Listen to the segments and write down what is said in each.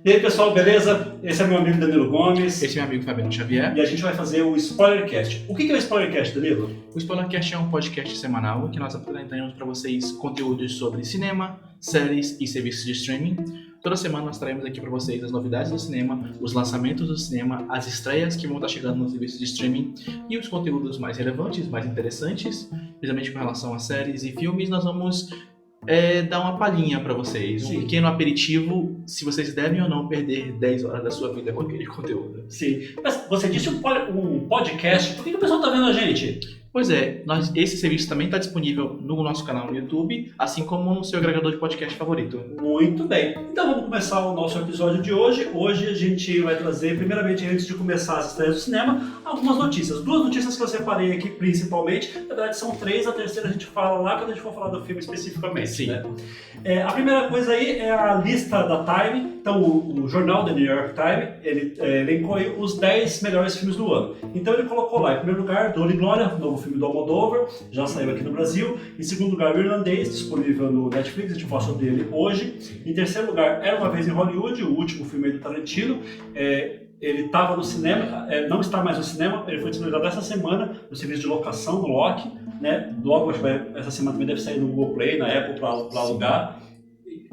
E aí pessoal, beleza? Esse é meu amigo Danilo Gomes. Esse é meu amigo Fabiano Xavier. E a gente vai fazer o Spoilercast. O que é o Spoilercast, Danilo? O Spoilercast é um podcast semanal em que nós apresentamos para vocês conteúdos sobre cinema, séries e serviços de streaming. Toda semana nós traremos aqui para vocês as novidades do cinema, os lançamentos do cinema, as estreias que vão estar chegando no serviço de streaming e os conteúdos mais relevantes, mais interessantes, principalmente com relação a séries e filmes. Nós vamos dar uma palhinha para vocês, um pequeno aperitivo, se vocês devem ou não perder 10 horas da sua vida com aquele conteúdo. Sim, mas você disse um podcast, por que o pessoal tá vendo a gente? Pois é, esse serviço também está disponível no nosso canal no YouTube, assim como no seu agregador de podcast favorito. Muito bem, então vamos começar o nosso episódio de hoje. Hoje a gente vai trazer, primeiramente, antes de começar as estreias do cinema, algumas notícias. Duas notícias que eu separei aqui principalmente, na verdade são três, a terceira a gente fala lá quando a gente for falar do filme especificamente. Sim. Né? A primeira coisa aí é a lista da Time. Então o jornal da New York Times, ele elencou aí os 10 melhores filmes do ano. Então ele colocou lá, em primeiro lugar, Dor e Glória, novo filme do Almodóvar, já saiu aqui no Brasil. Em segundo lugar, O Irlandês, disponível no Netflix, a gente fala sobre ele hoje. Em terceiro lugar, Era Uma Vez em Hollywood, o último filme aí do Tarantino. Ele estava no cinema, não está mais no cinema, ele foi disponibilizado essa semana no serviço de locação, no Loki, né? Logo, acho que essa semana também deve sair no Google Play, na Apple, para alugar.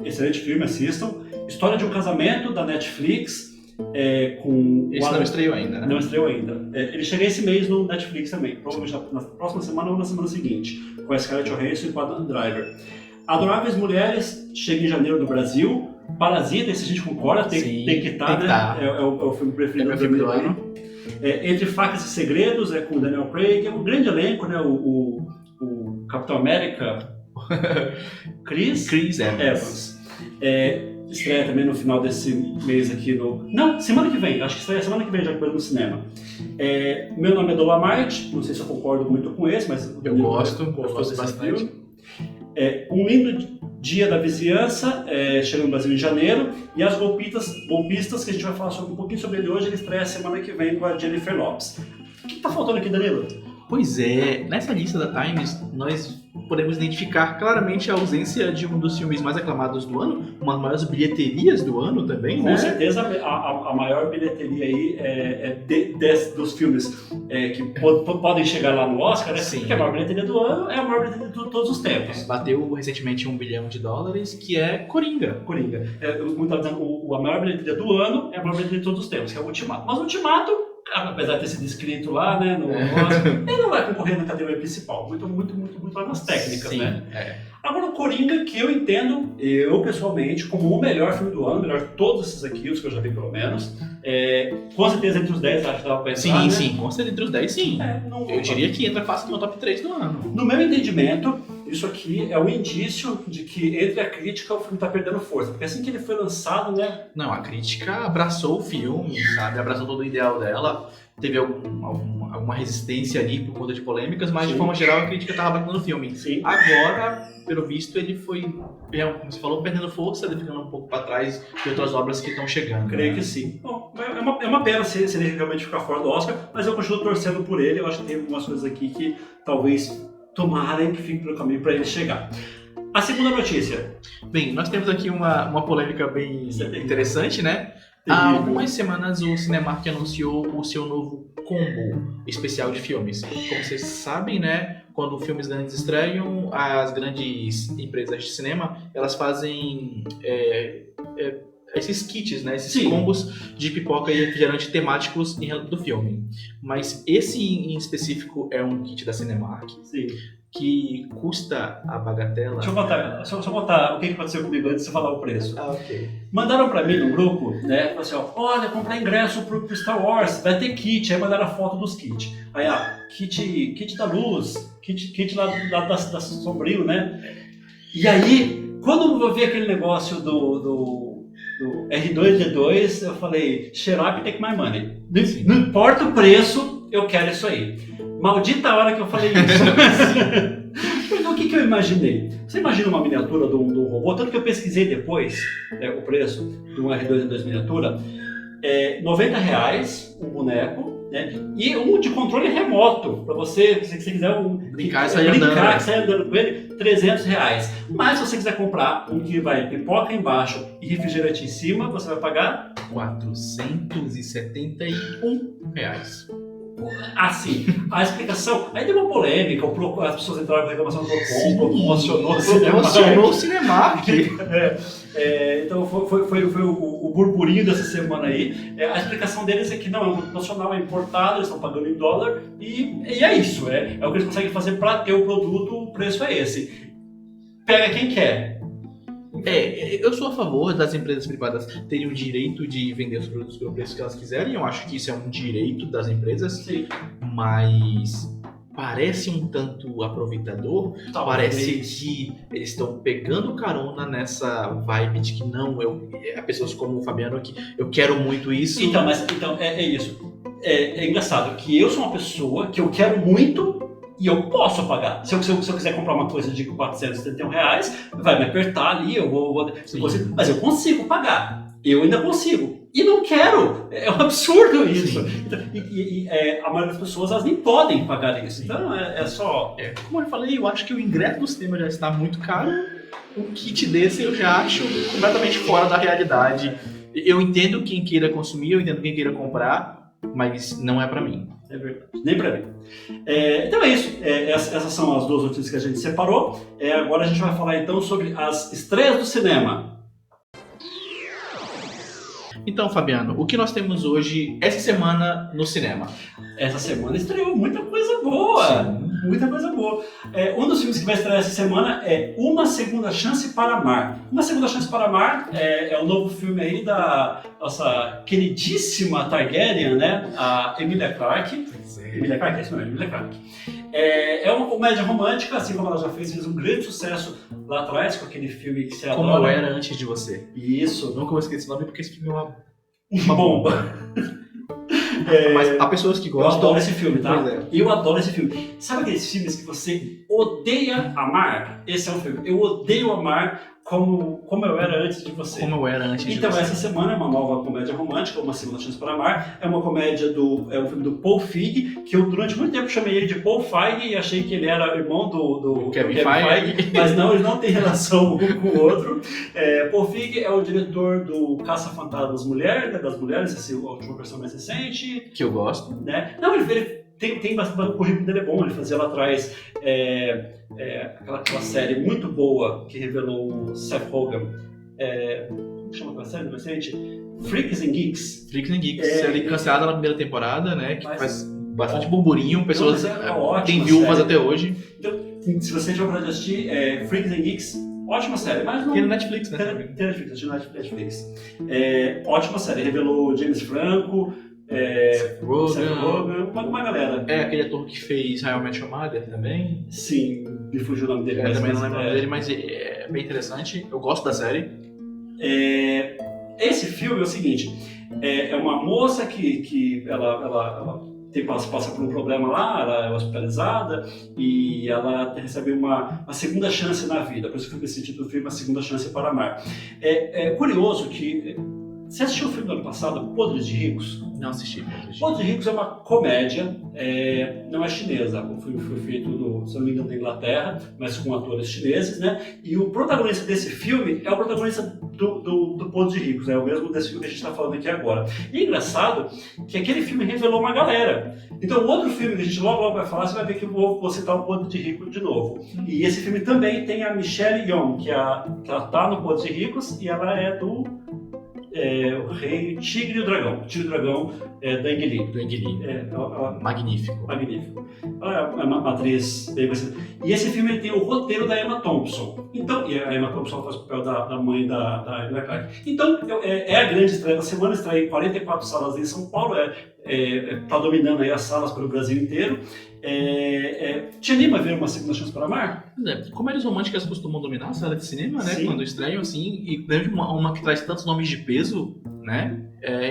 Excelente filme, assistam. História de um Casamento, da Netflix. Com esse não estreou ainda, né? Não estreou ainda. Ele chega esse mês no Netflix também, provavelmente na próxima semana ou na semana seguinte, com a Scarlett Johansson e com a Dan Driver. Adoráveis Mulheres chega em janeiro no Brasil. Parasita, esse a gente concorda, tem que estar, né? É o filme preferido do ano. Entre Facas e Segredos, com o Daniel Craig, um grande elenco, né? O Capitão América, Chris Evans. Estreia também no final desse mês aqui Não, semana que vem, acho que estreia semana que vem já que vai no cinema. Meu Nome é Dolomite, não sei se eu concordo muito com esse, mas eu gosto bastante. Um Lindo Dia da Vizinhança, chega no Brasil em janeiro, e As Golpistas, que a gente vai falar um pouquinho sobre ele hoje, ele estreia semana que vem com a Jennifer Lopez. O que está faltando aqui, Danilo? Pois é, nessa lista da Times, nós podemos identificar claramente a ausência de um dos filmes mais aclamados do ano, uma das maiores bilheterias do ano também, né? Com certeza, a maior bilheteria aí dos filmes que podem chegar lá no Oscar, né? Sim. Porque a maior bilheteria do ano é a maior bilheteria de todos os tempos. Bateu recentemente $1 bilhão, que é Coringa. Como eu estava dizendo, a maior bilheteria do ano é a maior bilheteria de todos os tempos, que é o Ultimato. Mas o Ultimato, apesar de ter sido escrito lá, né, no Oscar, ele não vai concorrer na categoria principal, muito lá nas técnicas. Sim, né? Agora o Coringa, que eu entendo, eu pessoalmente, como o melhor filme do ano, melhor de todos esses aqui, os que eu já vi pelo menos, com certeza entre os 10, acho que dava pra entrar, sim, com certeza entre os 10, sim. Eu diria que entra fácil no top 3 do ano. No meu entendimento, isso aqui é um indício de que entre a crítica o filme está perdendo força, porque assim que ele foi lançado, né? Não, a crítica abraçou o filme, sabe? Abraçou todo o ideal dela. Teve alguma resistência ali por conta de polêmicas, mas de forma geral a crítica estava batendo no filme. Sim. Agora, pelo visto, ele foi, como você falou, perdendo força, ele ficando um pouco para trás de outras obras que estão chegando. Creio que sim. Bom, é uma pena se ele realmente ficar fora do Oscar, mas eu continuo torcendo por ele. Eu acho que tem algumas coisas aqui que talvez tomarem que fiquem pelo caminho para ele chegar. A segunda notícia. Bem, nós temos aqui uma polêmica bem interessante, né? Há algumas semanas o Cinemark anunciou o seu novo combo especial de filmes. Como vocês sabem, né? Quando filmes grandes estreiam, as grandes empresas de cinema, elas fazem esses kits, né? Esses combos de pipoca e refrigerante temáticos do filme. Mas esse em específico é um kit da Cinemark. Sim. Que custa a bagatela... Deixa eu botar o que aconteceu comigo antes de você falar o preço. Ok. Mandaram pra mim no grupo, né? Falaram assim, olha, comprar ingresso pro Star Wars, vai ter kit. Aí mandaram a foto dos kits. Aí, kit da luz, kit lá da Sombrio, né? E aí, quando eu vi aquele negócio do R2D2, eu falei, shut up and take my money. Não importa o preço, eu quero isso aí. Maldita hora que eu falei isso. Então o que eu imaginei? Você imagina uma miniatura do robô, tanto que eu pesquisei depois o preço de um R2D2 miniatura, R$90 um boneco, né? E um de controle remoto, para você, se você quiser Brincar e sair andando com ele, R$300. Mas se você quiser comprar um que vai pipoca embaixo e refrigerante em cima, você vai pagar R$471. assim. A explicação, aí deu uma polêmica, as pessoas entraram com reclamação do Procon, emocionou o Cinemark. Então foi o burburinho dessa semana aí. A explicação deles é que não é um produto nacional, é importado, eles estão pagando em dólar e é isso. É o que eles conseguem fazer para ter o produto, o preço é esse. Pega quem quer. Eu sou a favor das empresas privadas terem o direito de vender os produtos pelo preço que elas quiserem. Eu acho que isso é um direito das empresas. Sim. Mas parece um tanto aproveitador. Talvez. Parece que eles estão pegando carona nessa vibe de que não, há pessoas como o Fabiano que eu quero muito isso. Então é isso. É engraçado que eu sou uma pessoa que eu quero muito e eu posso pagar. Se eu quiser comprar uma coisa de R$471, vai me apertar ali, mas eu consigo pagar. Eu ainda consigo. E não quero. É um absurdo isso. Então, a maioria das pessoas elas nem podem pagar isso. Então é só... Como eu falei, eu acho que o ingresso do cinema já está muito caro. Um kit desse eu já acho completamente fora da realidade. Eu entendo quem queira consumir, eu entendo quem queira comprar, mas não é pra mim. É verdade, nem pra mim. Então é isso, essas são as duas notícias que a gente separou. Agora a gente vai falar então sobre as estreias do cinema. Então, Fabiano, o que nós temos hoje, essa semana, no cinema? Essa semana estreou muita coisa boa. Sim. Muita coisa boa. Um dos filmes que vai estrear essa semana é Uma Segunda Chance para Amar. Uma Segunda Chance para Amar é o novo filme aí da nossa queridíssima Targaryen, né? A Emilia Clarke. Emilia Clarke, é isso mesmo, Emilia Clarke. É uma comédia romântica, assim como ela já fez um grande sucesso lá atrás com aquele filme que você adora. Como Eu Era Antes de Você. Isso. Nunca vou esquecer esse nome porque esse filme é uma bomba. Mas há pessoas que gostam. Eu adoro esse filme, tá? Pois é. Eu adoro esse filme. Sabe aqueles filmes que você odeia amar? Esse é um filme. Eu odeio amar como eu era antes de você. Como Eu Era Antes de Você. Então, essa semana é uma nova comédia romântica, Uma Segunda Chance para Amar. É uma comédia um filme do Paul Feig, que eu durante muito tempo chamei ele de Paul Feig e achei que ele era irmão do Kevin Feige. Mas não, ele não tem relação um com o outro. Paul Feig é o diretor do Caça-Fantasmas Mulher, né, das Mulheres, essa é a última versão mais recente. Que eu gosto. Né? Não, ele tem bastante, o currículo dele é bom, ele fazia lá atrás aquela série muito boa que revelou o Seth Rogen. Como chama aquela série recente? Freaks and Geeks. Freaks and Geeks, série cancelada na primeira temporada, né? Que faz bastante Ó, burburinho, pessoas têm viúvas até hoje. Então, se você tiver vontade de assistir, Freaks and Geeks, ótima série, mas não... Tem no Netflix, né? Tem Netflix. Ótima série, revelou James Franco, Seth Rogen, uma galera. Aquele ator que fez How I Met Your Mother também. Sim, me fugiu o nome dele. Também não lembro o nome dele, mas é bem interessante. Eu gosto da série. Esse filme é o seguinte, é uma moça que ela passa por um problema lá, ela é hospitalizada e ela recebe uma segunda chance na vida, por isso que eu decidi do filme A Segunda Chance para Amar. É curioso que... Você assistiu o filme do ano passado, Podres de Ricos? Não assisti. Podres de Ricos é uma comédia, não é chinesa. O filme foi feito, se não me engano, na Inglaterra, mas com atores chineses, né? E o protagonista desse filme é o protagonista do Podres de Ricos, é o mesmo desse filme que a gente está falando aqui agora. E é engraçado que aquele filme revelou uma galera. Então, o outro filme que a gente logo vai falar, você vai ver que eu vou citar o Podres de Ricos de novo. E esse filme também tem a Michelle Yeoh, que ela tá no Podres de Ricos e ela é do... o Rei Tigre e o Dragão. Tigre e o Dragão da Ang Lee. Do Ang Lee. Magnífico. Ela é uma atriz bem conhecida. E esse filme ele tem o roteiro da Emma Thompson. Então, e a Emma Thompson faz o papel da mãe da Emilia Clarke. Então, é a grande estreia da semana. Estreia em 44 salas em São Paulo. Está dominando aí as salas pelo Brasil inteiro. Te anima a ver Uma Segunda Chance para Amar? Comédias românticas costumam dominar a sala de cinema, né? Sim. Quando estreiam, assim, e mesmo uma que traz tantos nomes de peso, né?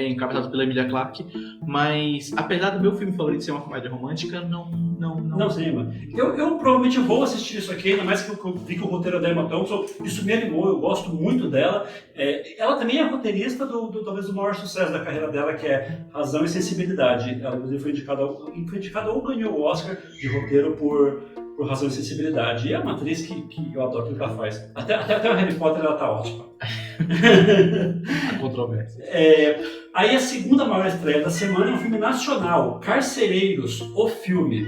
Encabeçado pela Emilia Clarke, mas apesar do meu filme favorito ser uma comédia romântica, não Não se anima. Eu provavelmente vou assistir isso aqui, ainda mais que eu vi que o roteiro é da Emma Thompson. Isso me animou, eu gosto muito dela. Ela também é roteirista talvez do maior sucesso da carreira dela, que é Razão e Sensibilidade. Ela, inclusive, foi indicada ou ganhou o Oscar de roteiro por Razão e Sensibilidade. E é uma atriz que eu adoro o que ela faz. Até o Harry Potter ela tá ótima. A controvérsia. Aí a segunda maior estreia da semana é um filme nacional, Carcereiros, o filme.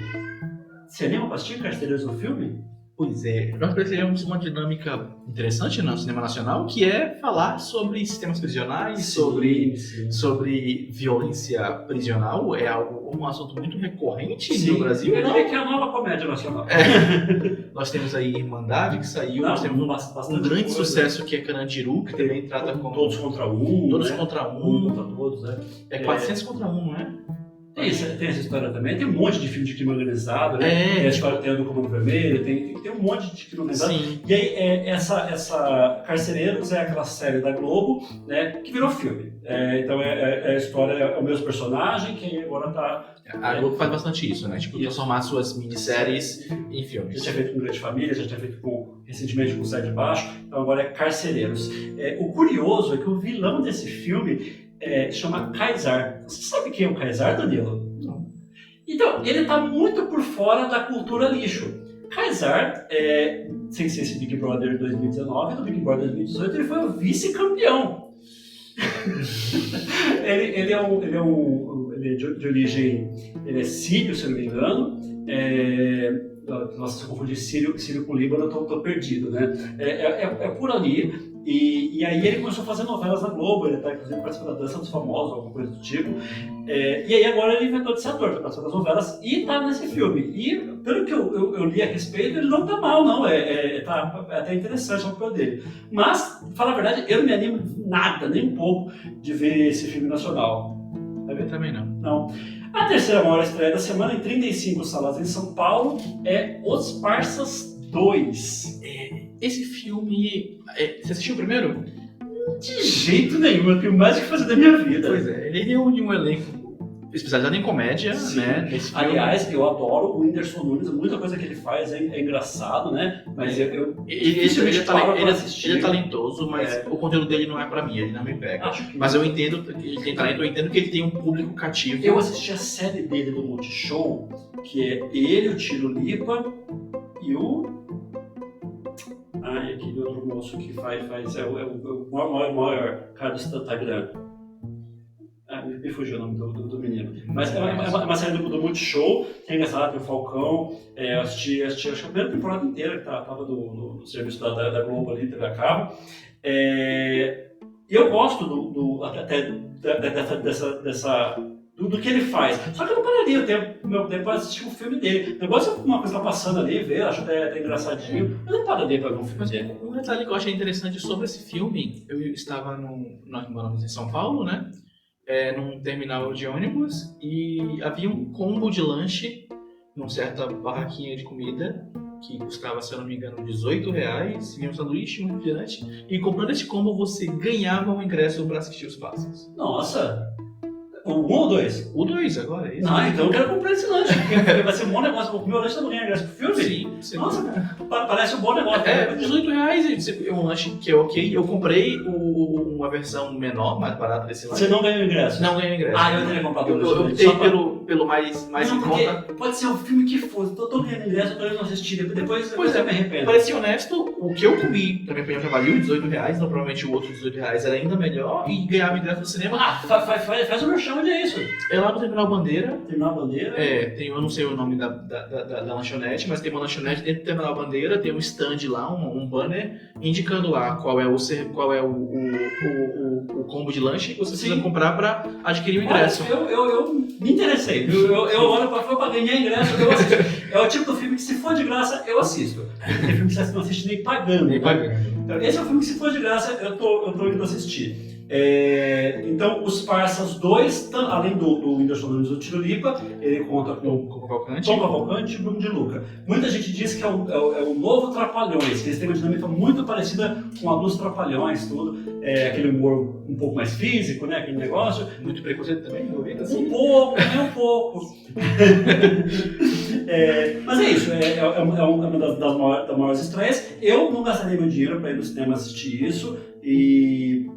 Você anima pra assistir Carcereiros, o filme? Pois é, nós percebemos uma dinâmica interessante no cinema nacional, que é falar sobre sistemas prisionais, sobre violência prisional. É um assunto muito recorrente no Brasil. Eu diria que é a nova comédia nacional. Nós temos aí Irmandade, que saiu, nós temos um grande sucesso que é Carandiru, que também trata como... Todos contra um. Todos contra um. Contra todos, né? É 400 contra 1, não é? Tem essa história também. Tem um monte de filme de crime organizado, né? Tem a história do Comando Vermelho, tem um monte de crime organizado. Sim. E aí, essa Carcereiros é aquela série da Globo, né? Que virou filme. Então, a história é o mesmo personagem, que agora tá... A Globo faz bastante isso, né? Tipo, transformar suas minisséries em filmes. Já tinha feito com Grande Família, já tinha feito recentemente com o Sai de Baixo, então agora é Carcereiros. O curioso é que o vilão desse filme chama Kaysar. Você sabe quem é o Kaysar, Danilo? Não. Então, ele está muito por fora da cultura lixo. Kaysar, sem ser esse Big Brother 2019, no Big Brother 2018 ele foi o vice-campeão. ele é de origem, ele é sírio, se eu não me engano. Nossa, se eu confundir Sírio com Líbano, eu tô perdido, né? É por ali. E aí ele começou a fazer novelas na Globo, ele tá inclusive participando da Dança dos Famosos, alguma coisa do tipo. E aí agora ele inventou de ser ator, tá participando das novelas e tá nesse filme. E pelo que eu li a respeito, ele não tá mal, não. Tá até interessante o papel dele. Mas, pra falar a verdade, eu não me animo nada, nem um pouco, de ver esse filme nacional. Eu também não. Não. A terceira maior estreia da semana, em 35 salas em São Paulo, é Os Parsas 2. Esse filme... Você assistiu o primeiro? De jeito nenhum, eu tenho mais o que fazer da minha vida. Pois é, ele reúne um elenco especializado em comédia, né? Nesse filme. Aliás, eu adoro o Whindersson Nunes, muita coisa que ele faz é engraçado, né? Mas ele é talentoso, mas o conteúdo dele não é pra mim, ele não me pega. Mas eu entendo que ele tem talento, eu entendo que ele tem um público cativo. Eu assisti a série dele do Multishow, que é ele, o Tiro Lipa e o... aquele outro moço que faz o maior cara do Instagram. Me fugiu o nome do menino. Mas é uma série do Multishow, que é engraçado, tem o Falcão. Eu assisti acho que a primeira temporada inteira, que tava no serviço da Globo ali, TV a cabo. E eu gosto do que ele faz. Só que eu não pararia o meu tempo para assistir um filme dele. O negócio é uma coisa que tá passando ali, ver, acho até engraçadinho, mas não pararia para ver um filme dele. Um detalhe que eu achei interessante sobre esse filme, eu estava nós moramos em São Paulo, né? Num terminal de ônibus, e havia um combo de lanche numa certa barraquinha de comida que custava, se eu não me engano, R$18, vinha um sanduíche, um refrigerante, e comprando esse combo você ganhava um ingresso para assistir Os Parsas. Nossa! O 1 ou o 2? O 2 agora, é isso. Então eu quero comprar esse lanche, porque vai ser um bom negócio. O meu lanche também ganha ingresso pro filme? Sim. Nossa, parece um bom negócio. R$18 é um lanche que é ok. Eu comprei uma versão menor, mais barata desse lanche. Você não ganhou ingresso? Não ganhei ingresso. Eu teria comprado o Eu optei pelo mais em conta. Pode ser o filme que for. Tô ganhando ingresso, eu não assisti. Depois eu me arrependo. Para ser honesto, o que eu comi também valeu R$18, então provavelmente o outro R$18 era ainda melhor, e ganhava ingresso no cinema. Faz o merchan, onde é isso? É lá no Terminal Bandeira. Terminal Bandeira? Eu não sei o nome da lanchonete, mas tem uma lanchonete dentro do Terminal Bandeira, tem um stand lá, um banner, indicando lá qual é o combo de lanche que você precisa comprar para adquirir o ingresso. Eu me interessei. Eu olho para ganhar ingresso, eu assisto. É o tipo do filme que, se for de graça, eu assisto. Tem filme que você não assiste nem pagando. Nem pagando. Então, esse é o filme que, se for de graça, eu tô indo assistir. Então, os Parsas 2, além do Whindersson Nunes e do Tirolipa, ele conta com Tom Cavalcante e Bruno de Luca. Muita gente diz que é o novo Trapalhões, que eles têm uma dinâmica muito parecida com a dos Trapalhões, tudo. Aquele humor um pouco mais físico, né? Aquele negócio. Muito preconceito também, envolvido assim? Um pouco. Mas é isso, é uma das maiores estreias. Eu não gastaria meu dinheiro para ir no cinema assistir isso e...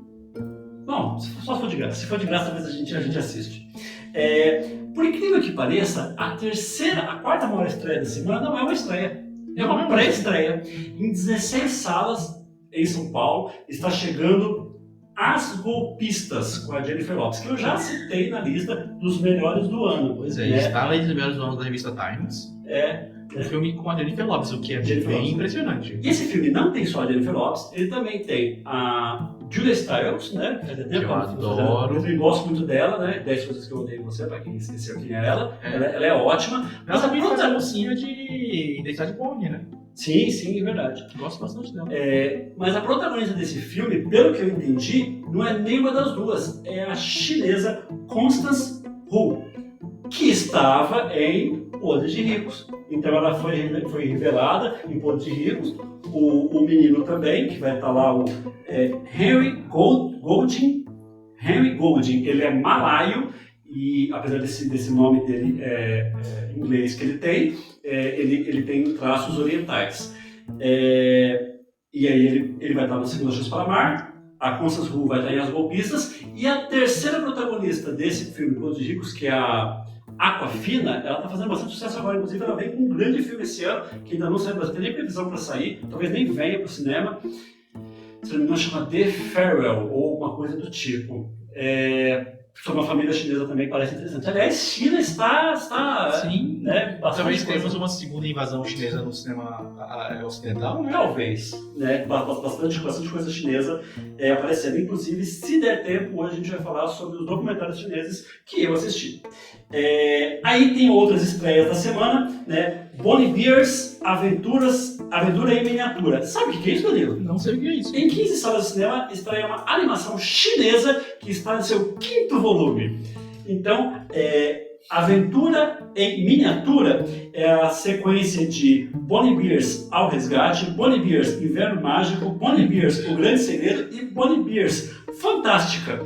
Bom, só se for de graça. Se for de graça, talvez a gente assiste. Por incrível que pareça, a quarta maior estreia da semana não é uma estreia. É uma pré-estreia. Em 16 salas em São Paulo está chegando As Golpistas, com a Jennifer Lopez, que eu já citei na lista dos melhores do ano. Pois é, está na lista dos melhores do ano da revista Times. Um filme com a Jennifer Lopez, o que é bem impressionante. E esse filme não tem só a Jennifer Lopez, ele também tem a Julia Stiles, né? Que eu adoro. Eu gosto muito dela, né? 10 coisas que eu odeio em você, pra quem esqueceu quem é ela. Ela é ótima. Ela também faz a mocinha de Identidade Borne, né? Sim, é verdade. Gosto bastante dela. Mas a protagonista desse filme, pelo que eu entendi, não é nenhuma das duas. É a chinesa Constance Wu, que estava em Podres de Ricos. Então ela foi revelada em Podres de Ricos. O menino também, que vai estar lá, o Henry Golding. Henry Golding, ele é malaio e apesar desse nome dele em inglês que ele tem, ele tem traços orientais. E aí ele vai estar no Segunda Chance para Amar, a Constance Wu vai estar em As Golpistas, e a terceira protagonista desse filme, Podres de Ricos, que é a Aquafina, ela está fazendo bastante sucesso agora. Inclusive ela vem com um grande filme esse ano, que ainda não saiu, mas não tem nem previsão para sair, talvez nem venha para o cinema. Se não me engano, chama The Farewell, ou alguma coisa do tipo. Sobre uma família chinesa também parece interessante. Aliás, China está sim, né, talvez tenhamos uma segunda invasão chinesa no cinema ocidental, né? Talvez, né? Bastante coisa chinesa aparecendo. Inclusive, se der tempo, hoje a gente vai falar sobre os documentários chineses que eu assisti. Aí tem outras estreias da semana, né? Bonnie Bears, Aventura em Miniatura. Sabe o que é isso, Danilo? Não sei o que é isso. Em 15 salas de cinema estreia uma animação chinesa que está no seu 5º volume. Então, Aventura em Miniatura é a sequência de Bonnie Bears ao Resgate, Bonnie Bears Inverno Mágico, Bonnie Bears O Grande Segredo e Bonnie Bears Fantástica.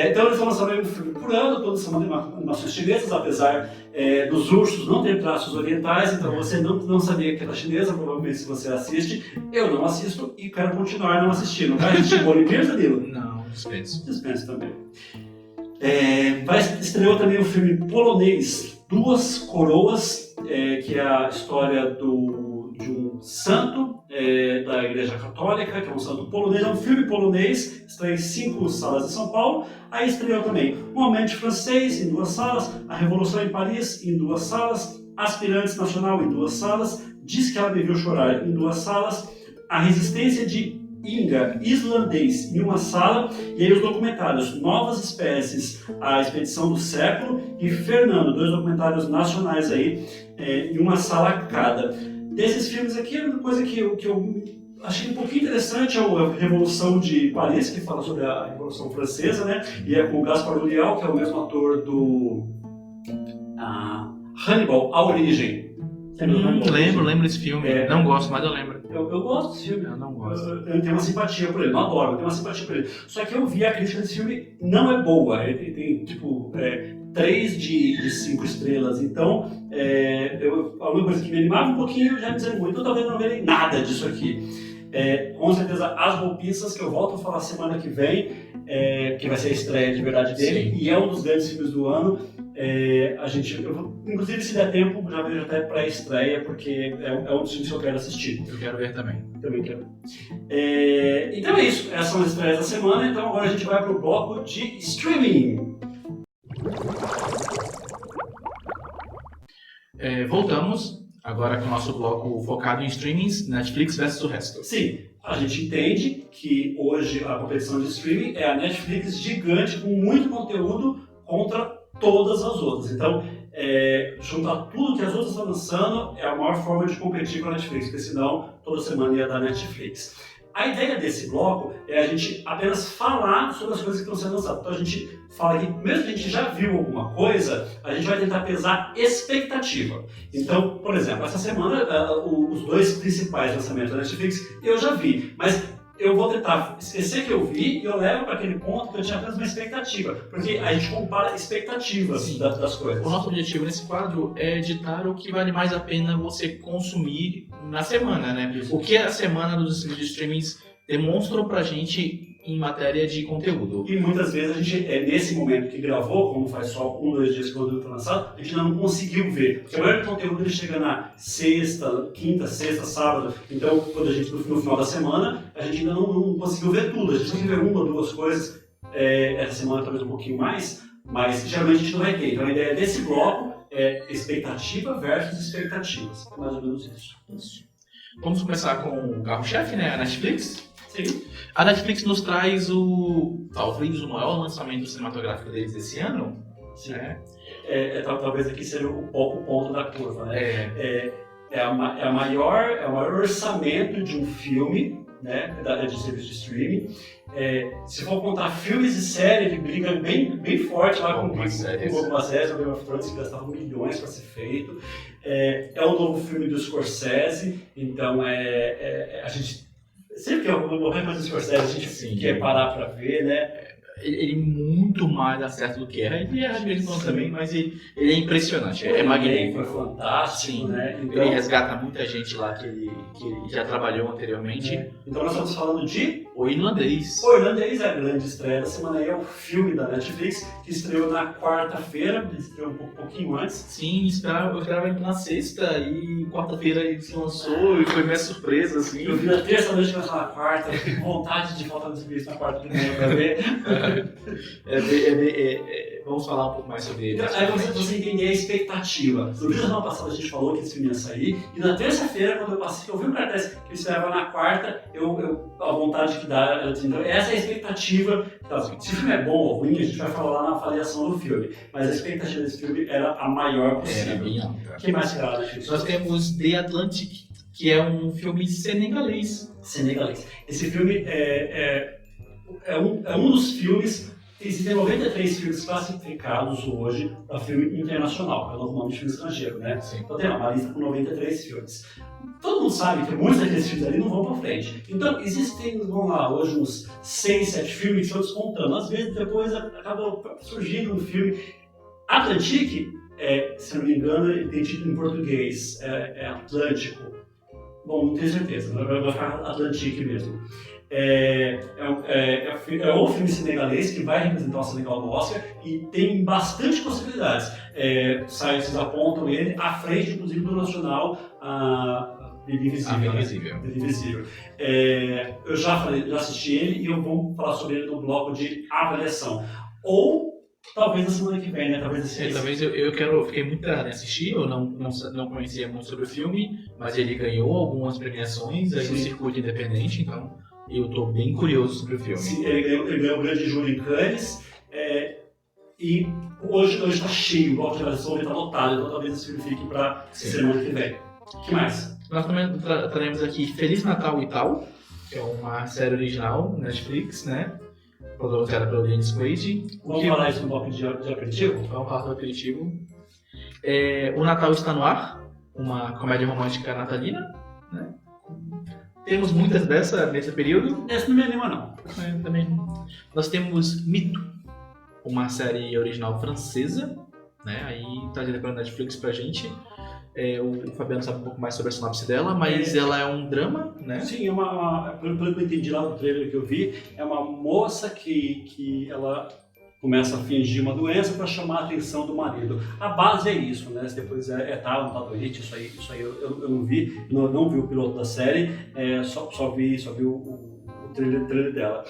Então eles vão lançando um filme por ano, toda semana animações chinesas, apesar dos ursos não ter traços orientais, então você não sabia que era chinesa, provavelmente se você assiste. Eu não assisto e quero continuar não assistindo. Vai assistir Bonnie Bears, Danilo? Não, dispenso. Dispenso também. Estreou também o filme polonês Duas Coroas, que é a história de um santo da Igreja Católica, que é um santo polonês, é um filme polonês, estreia em 5 salas de São Paulo. Aí estreou também O Amante Francês, em 2 salas, A Revolução em Paris, em 2 salas, Aspirantes Nacional, em 2 salas, Diz que ela me viu chorar, em 2 salas, A Resistência de Inga, Islandês, em 1 sala, e aí os documentários Novas Espécies, A Expedição do Século e Fernando, 2 documentários nacionais aí, em 1 sala cada. Desses filmes aqui, a única coisa que eu achei um pouquinho interessante é a Revolução de Paris, que fala sobre a Revolução Francesa, né? E é com o Gaspar Ulliel, que é o mesmo ator do Hannibal, A Origem. Lembro desse filme. Não gosto, mas eu lembro. Eu gosto desse filme. Eu não gosto. Eu tenho uma simpatia por ele, não adoro, eu tenho uma simpatia por ele. Só que eu vi a crítica desse filme, não é boa. Ele tem, tipo, 3 de 5 estrelas. Então, a única coisa que me animava um pouquinho já me desanimou. Então, talvez não verei nada disso aqui. Com certeza, As Golpistas, que eu volto a falar semana que vem, que vai ser a estreia de verdade dele, e é um dos grandes filmes do ano. Inclusive, se der tempo, já vejo até pré-estreia, porque é um dos filmes que eu quero assistir. Eu quero ver também. Também quero. Então é isso, essas são as estreias da semana. Então agora a gente vai para o bloco de streaming. Voltamos agora com o nosso bloco focado em streamings, Netflix versus o resto. Sim, a gente entende que hoje a competição de streaming é a Netflix gigante com muito conteúdo contra todas as outras. Então, juntar tudo que as outras estão lançando é a maior forma de competir com a Netflix, porque senão toda semana ia dar Netflix. A ideia desse bloco é a gente apenas falar sobre as coisas que estão sendo lançadas. Então a gente fala que, mesmo que a gente já viu alguma coisa, a gente vai tentar pesar expectativa. Então, por exemplo, essa semana, os 2 principais lançamentos da Netflix eu já vi, mas eu vou tentar esquecer que eu vi e eu levo para aquele ponto que eu tinha apenas uma expectativa. Porque a gente compara expectativas das coisas. O nosso objetivo nesse quadro é editar o que vale mais a pena você consumir na semana, né? Isso. O que a semana dos streamings demonstrou pra gente em matéria de conteúdo. E muitas vezes a gente, nesse momento que gravou, como faz só 1, 2 dias que o conteúdo foi lançado, a gente ainda não conseguiu ver. Porque a maioria do conteúdo ele chega na sexta, quinta, sexta, sábado. Então, quando a gente, no final da semana, a gente ainda não conseguiu ver tudo. A gente conseguiu ver 1 ou 2 coisas, essa semana talvez um pouquinho mais, mas geralmente a gente não vai ter. Então a ideia desse bloco é expectativa versus expectativas. É mais ou menos isso. Vamos começar com o carro-chefe, né? A Netflix. Sim. A Netflix nos traz talvez o maior lançamento cinematográfico deles desse ano. Sim. Talvez aqui seja o ponto da curva, né? É o maior orçamento de um filme, né, de serviço de streaming. Se for contar filmes e séries, ele briga bem forte lá com algumas séries, o Game of Thrones, que gastava milhões para ser feito. É o novo filme do Scorsese, então a gente sempre que qualquer coisa do Scorsese a gente quer parar para ver, né? Ele muito mais acerta do que erra. Ele erra de vez em quando também, mas ele é impressionante, é magnífico. É fantástico, né? Então, ele resgata muita gente lá que ele já trabalhou anteriormente. Então nós estamos falando de O Irlandês. O Irlandês é a grande estreia da semana, é o filme da Netflix, que estreou na quarta-feira, estreou um pouquinho antes. Sim, eu esperava ele na sexta e quarta-feira ele se lançou e foi minha surpresa, assim. Eu vi na terça-noite, mas na quarta, eu fiquei com vontade de voltar nesse vídeo na quarta de manhã pra ver. Vamos falar um pouco mais sobre ele. Aí você entender a expectativa. No vídeo da semana passada a gente falou que esse filme ia sair, e na terça-feira, quando eu vi o cartaz que eu esperava na quarta, a vontade que dá. Então, essa é a expectativa. Então, se o filme é bom ou ruim, a gente vai falar lá na avaliação do filme. Mas a expectativa desse filme era a maior possível. Era bem alta. O que mais que era? Nós temos The Atlantic, que é um filme senegalês. Esse filme é um dos filmes. Existem 93 filmes classificados hoje para filme internacional, é o novo nome de filme estrangeiro, né? Sim. Então tem uma lista com 93 filmes. Todo mundo sabe que muitos daqueles filmes ali não vão para frente. Então existem, vamos lá, hoje uns 6, 7 filmes que estão descontando. Às vezes depois acaba surgindo um filme. Atlantic, se não me engano, ele tem título em português, é Atlântico. Bom, não tenho certeza, mas vai ficar Atlantic mesmo. É o filme senegalês que vai representar o Senegal no Oscar e tem bastante possibilidades. Sites apontam ele à frente, inclusive, do nacional Invisível. Eu já assisti ele e eu vou falar sobre ele no bloco de avaliação. Ou talvez na semana que vem, né? Talvez eu fiquei muito interessado em assistir, eu não conhecia muito sobre o filme, mas ele ganhou algumas premiações aí no circuito independente, então eu estou bem curioso sobre o filme. Sim, ele ganhou o grande júri em Cannes, e hoje está cheio, o bloco de avaliação está lotado, então talvez esse filme fique para semana que vem. O que mais? Nós também traremos aqui Feliz Natal e Tal, que é uma série original Netflix, né? Protagonizada pelo Dennis Quaid. Vamos falar isso no bloco de aperitivo? Vamos falar do aperitivo. O Natal Está no Ar, uma comédia romântica natalina, né? Temos muitas nesse período. Essa não me anima, não. Também. Nós temos Mito, uma série original francesa, né? Aí trazida pela Netflix pra gente. O Fabiano sabe um pouco mais sobre a sinopse dela, mas ela é um drama, né? Sim, pelo que eu entendi lá no trailer que eu vi, é uma moça que ela começa a fingir uma doença para chamar a atenção do marido. A base é isso, né? Depois não tá doente, isso aí eu não vi, não vi o piloto da série, só vi o trailer dela.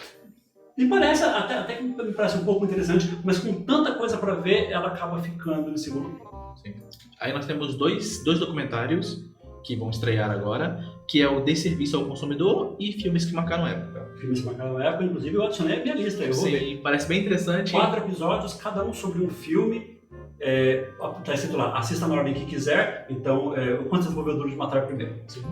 Me parece, até que me parece um pouco interessante, mas com tanta coisa para ver, ela acaba ficando em segundo plano. Sim. Aí nós temos dois documentários que vão estrear agora, que é o Desserviço ao Consumidor e Filmes que Marcaram Época. Filmes que marcaram época, inclusive eu adicionei a minha lista. Eu vou ver. Parece bem interessante. 4 episódios, cada um sobre um filme. Tá escrito lá, assista na ordem que quiser. Então, quantos desenvolvedores mataram primeiro? Sim.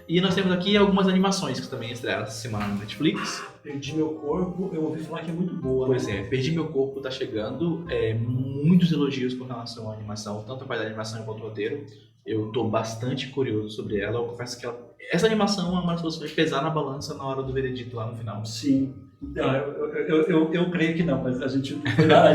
E nós temos aqui algumas animações que também estrearam essa semana na Netflix. Perdi Meu Corpo, eu ouvi falar que é muito boa, né? Pois é, Perdi Meu Corpo tá chegando, muitos elogios com relação à animação, tanto a parte da animação quanto o roteiro. Eu tô bastante curioso sobre ela, eu confesso que essa animação é uma das coisas que vai pesar na balança na hora do veredito lá no final. Sim. Eu creio que não, mas a gente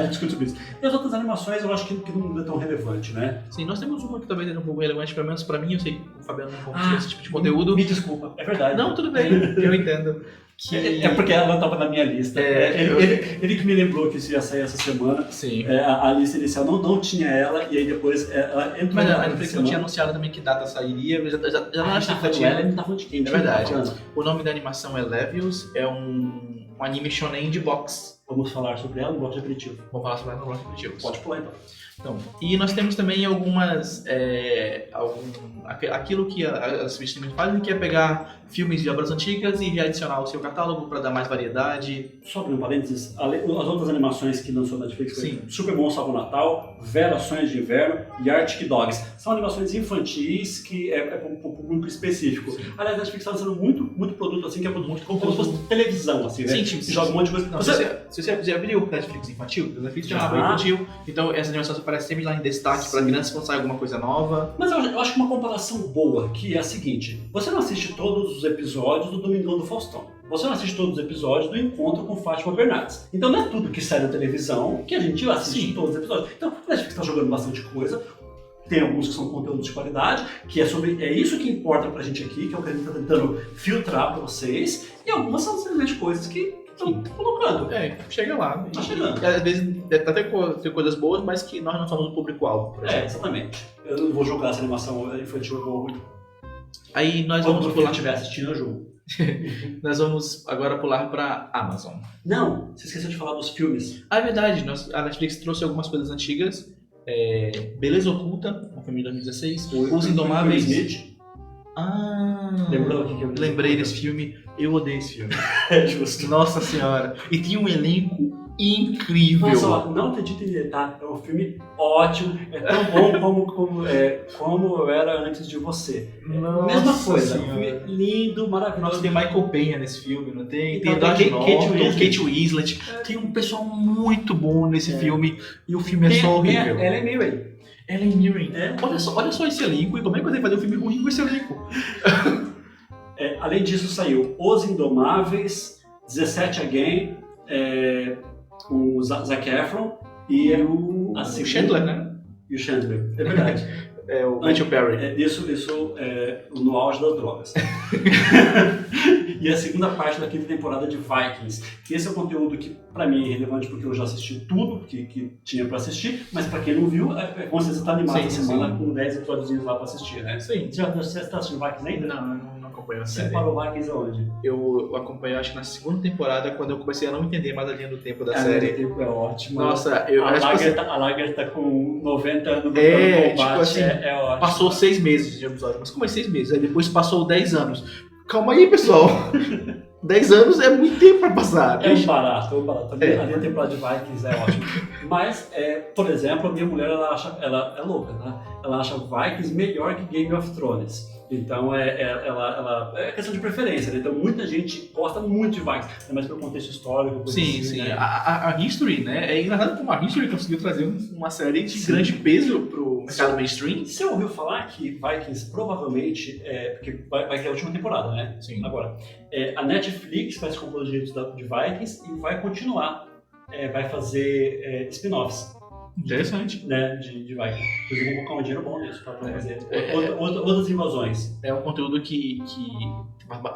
discute sobre isso. E as outras animações eu acho que não é tão relevante, né? Sim, nós temos uma que talvez seja um pouco relevante, pelo menos pra mim, eu sei que o Fabiano não curte esse tipo de conteúdo. Me desculpa, é verdade. Não, tudo bem, eu entendo. É porque ela estava na minha lista. Ele que me lembrou que isso ia sair essa semana. Sim. A lista inicial não tinha ela, e aí depois ela entrou. Mas a Netflix não tinha anunciado também que data sairia, eu já não achei que tinha. Ela não de quem? É verdade. O nome da animação é Levius, é um anime shonen de boxe. Vamos falar sobre ela no bloco de aperitivo. Vamos falar sobre ela no bloco de aperitivo. Pode pular então. Então, e nós temos também algumas. Aquilo que as streaming fazem, que é pegar filmes de obras antigas e readicionar ao seu catálogo para dar mais variedade. Só abrir um parênteses, as outras animações que lançou na Netflix foi Superman Salva o Natal, Vera Sonhos de Inverno e Arctic Dogs. São animações infantis que é para um público específico. Sim. Aliás, a Netflix está lançando muito produto assim, que é muito como se fosse televisão, assim, né? Sim, joga um monte de coisa. Não, se você já viu o Netflix infantil? O Netflix tem uma aba infantil, então essa animação aparece sempre lá em destaque para crianças quando sai alguma coisa nova. Mas eu acho que uma comparação boa, que é a seguinte: você não assiste todos os episódios do Domingão do Faustão. Você não assiste todos os episódios do Encontro com Fátima Bernardes. Então não é tudo que sai na televisão que a gente assiste todos os episódios. Então a Netflix está jogando bastante coisa. Tem alguns que são conteúdos de qualidade, que é isso que importa pra gente aqui, que é o que a gente está tentando filtrar para vocês. E algumas são simplesmente coisas que estão colocando. Chega lá. Tá chegando. Às vezes deve até ter coisas boas, mas que nós não somos o público-alvo. Exatamente. Eu não vou jogar essa animação infantil ou ruim. Aí nós Quando vamos pular estiver assistindo, eu jogo. Nós vamos agora pular para Amazon. Não, você esqueceu de falar dos filmes. É verdade, a Netflix trouxe algumas coisas antigas. Beleza Oculta, um filme de 2016. Os Indomáveis. Smith. Lembrou o que eu lembrei desse filme. Eu odeio esse filme. É justo. Nossa senhora. E tinha um elenco incrível. Nossa, ó, não acredito em detalhe, é um filme ótimo, é tão bom como eu era antes de você. Nossa mesma coisa, senhora. um filme lindo, maravilhoso. Nossa, tem Michael Penha nesse filme, não tem? Tem Então, Edward Kate Norton, Kate Winslet. Tem um pessoal muito bom nesse filme e o filme é só horrível. Ellen Mirren. Ellen Mirren. Olha só esse elenco e como é que você vai fazer um filme ruim com esse elenco? Além disso, saiu Os Indomáveis, 17 Again, com o Zac Efron e o Chandler, né? E o Chandler, é verdade. O Matthew Perry. Isso no auge das drogas. E a segunda parte da quinta temporada de Vikings. Esse é um conteúdo que, pra mim, é relevante porque eu já assisti tudo que tinha pra assistir, mas pra quem não viu, com certeza está animado essa semana com 10 episódios lá pra assistir, né? Sim. Você está assistindo Vikings ainda? Não acompanho a série. Você parou Vikings aonde? Eu acompanhei, acho que na segunda temporada, quando eu comecei a não entender mais a linha do tempo da série. O tempo é ótimo. Nossa, a Lager tá com 90 anos no combate, tipo assim, é ótimo. Passou 6 meses de episódio, mas como é 6 meses? Aí depois passou 10 anos. Calma aí, pessoal. 10 anos é muito tempo pra passar. É um barato. A minha temporada de Vikings é ótima. Mas, por exemplo, a minha mulher, ela é louca, tá? Ela acha Vikings melhor que Game of Thrones. Então, é questão de preferência, né? Então, muita gente gosta muito de Vikings, mas pelo contexto histórico. Sim, assim, sim. Né? A History, né? É engraçado como a History conseguiu trazer uma série de grande peso pro mercado mainstream. Você ouviu falar que Vikings provavelmente, porque vai ter a última temporada, né? Sim. Agora, a Netflix vai se compor os direitos de Vikings e vai continuar, vai fazer spin-offs. Interessante. Né, de Vikings. Inclusive, vão colocar um dinheiro bom nisso para fazer outras invasões. É um conteúdo que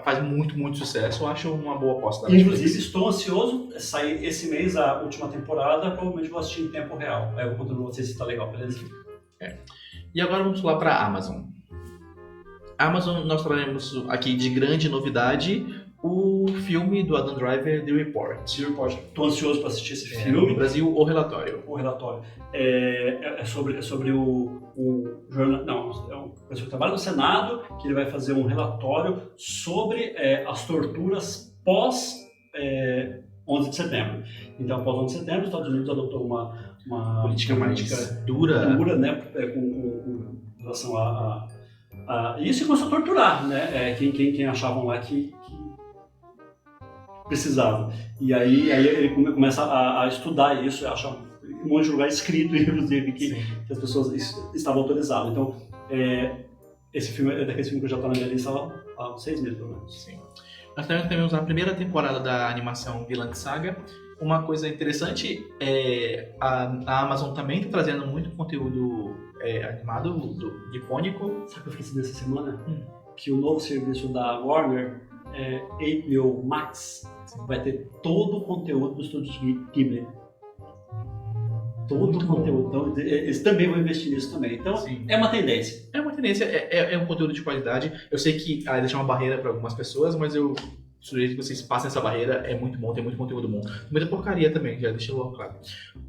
faz muito sucesso. Eu acho uma boa aposta da Netflix. Inclusive, estou ansioso. Sair esse mês a última temporada. Provavelmente vou assistir em tempo real. Aí eu conto pra vocês se está legal, beleza? E agora vamos lá para a Amazon. Amazon, nós trabalhamos aqui de grande novidade o filme do Adam Driver, The Report. Estou ansioso para assistir esse filme. No Brasil, O Relatório. O Relatório. É sobre o jornal. Não, é uma pessoa que trabalha no Senado, que ele vai fazer um relatório sobre as torturas pós 11 de setembro. Então, após 11 de setembro, os Estados Unidos adotou uma política mais dura, né, com relação Isso começou a torturar, né? Quem achavam lá que precisava. E aí ele começa a estudar isso, acha um monte de lugar escrito, inclusive, que as pessoas estavam autorizadas. Então, esse filme é daquele filme que eu já estou na minha lista há uns 6 meses, pelo menos. Sim. Nós também temos a primeira temporada da animação Vinland Saga. Uma coisa interessante é a Amazon também está trazendo muito conteúdo animado, nipônico. Sabe o que eu fiquei sabendo essa semana? Que o novo serviço da Warner, HBO Max, vai ter todo o conteúdo do estúdio Ghibli. Todo o conteúdo. Então, eles também vão investir nisso também. Então, é uma tendência. É uma tendência, é um conteúdo de qualidade. Eu sei que deixa uma barreira para algumas pessoas, mas eu sugiro que vocês passem essa barreira. É muito bom, tem muito conteúdo bom. Muita porcaria também, já deixa logo claro.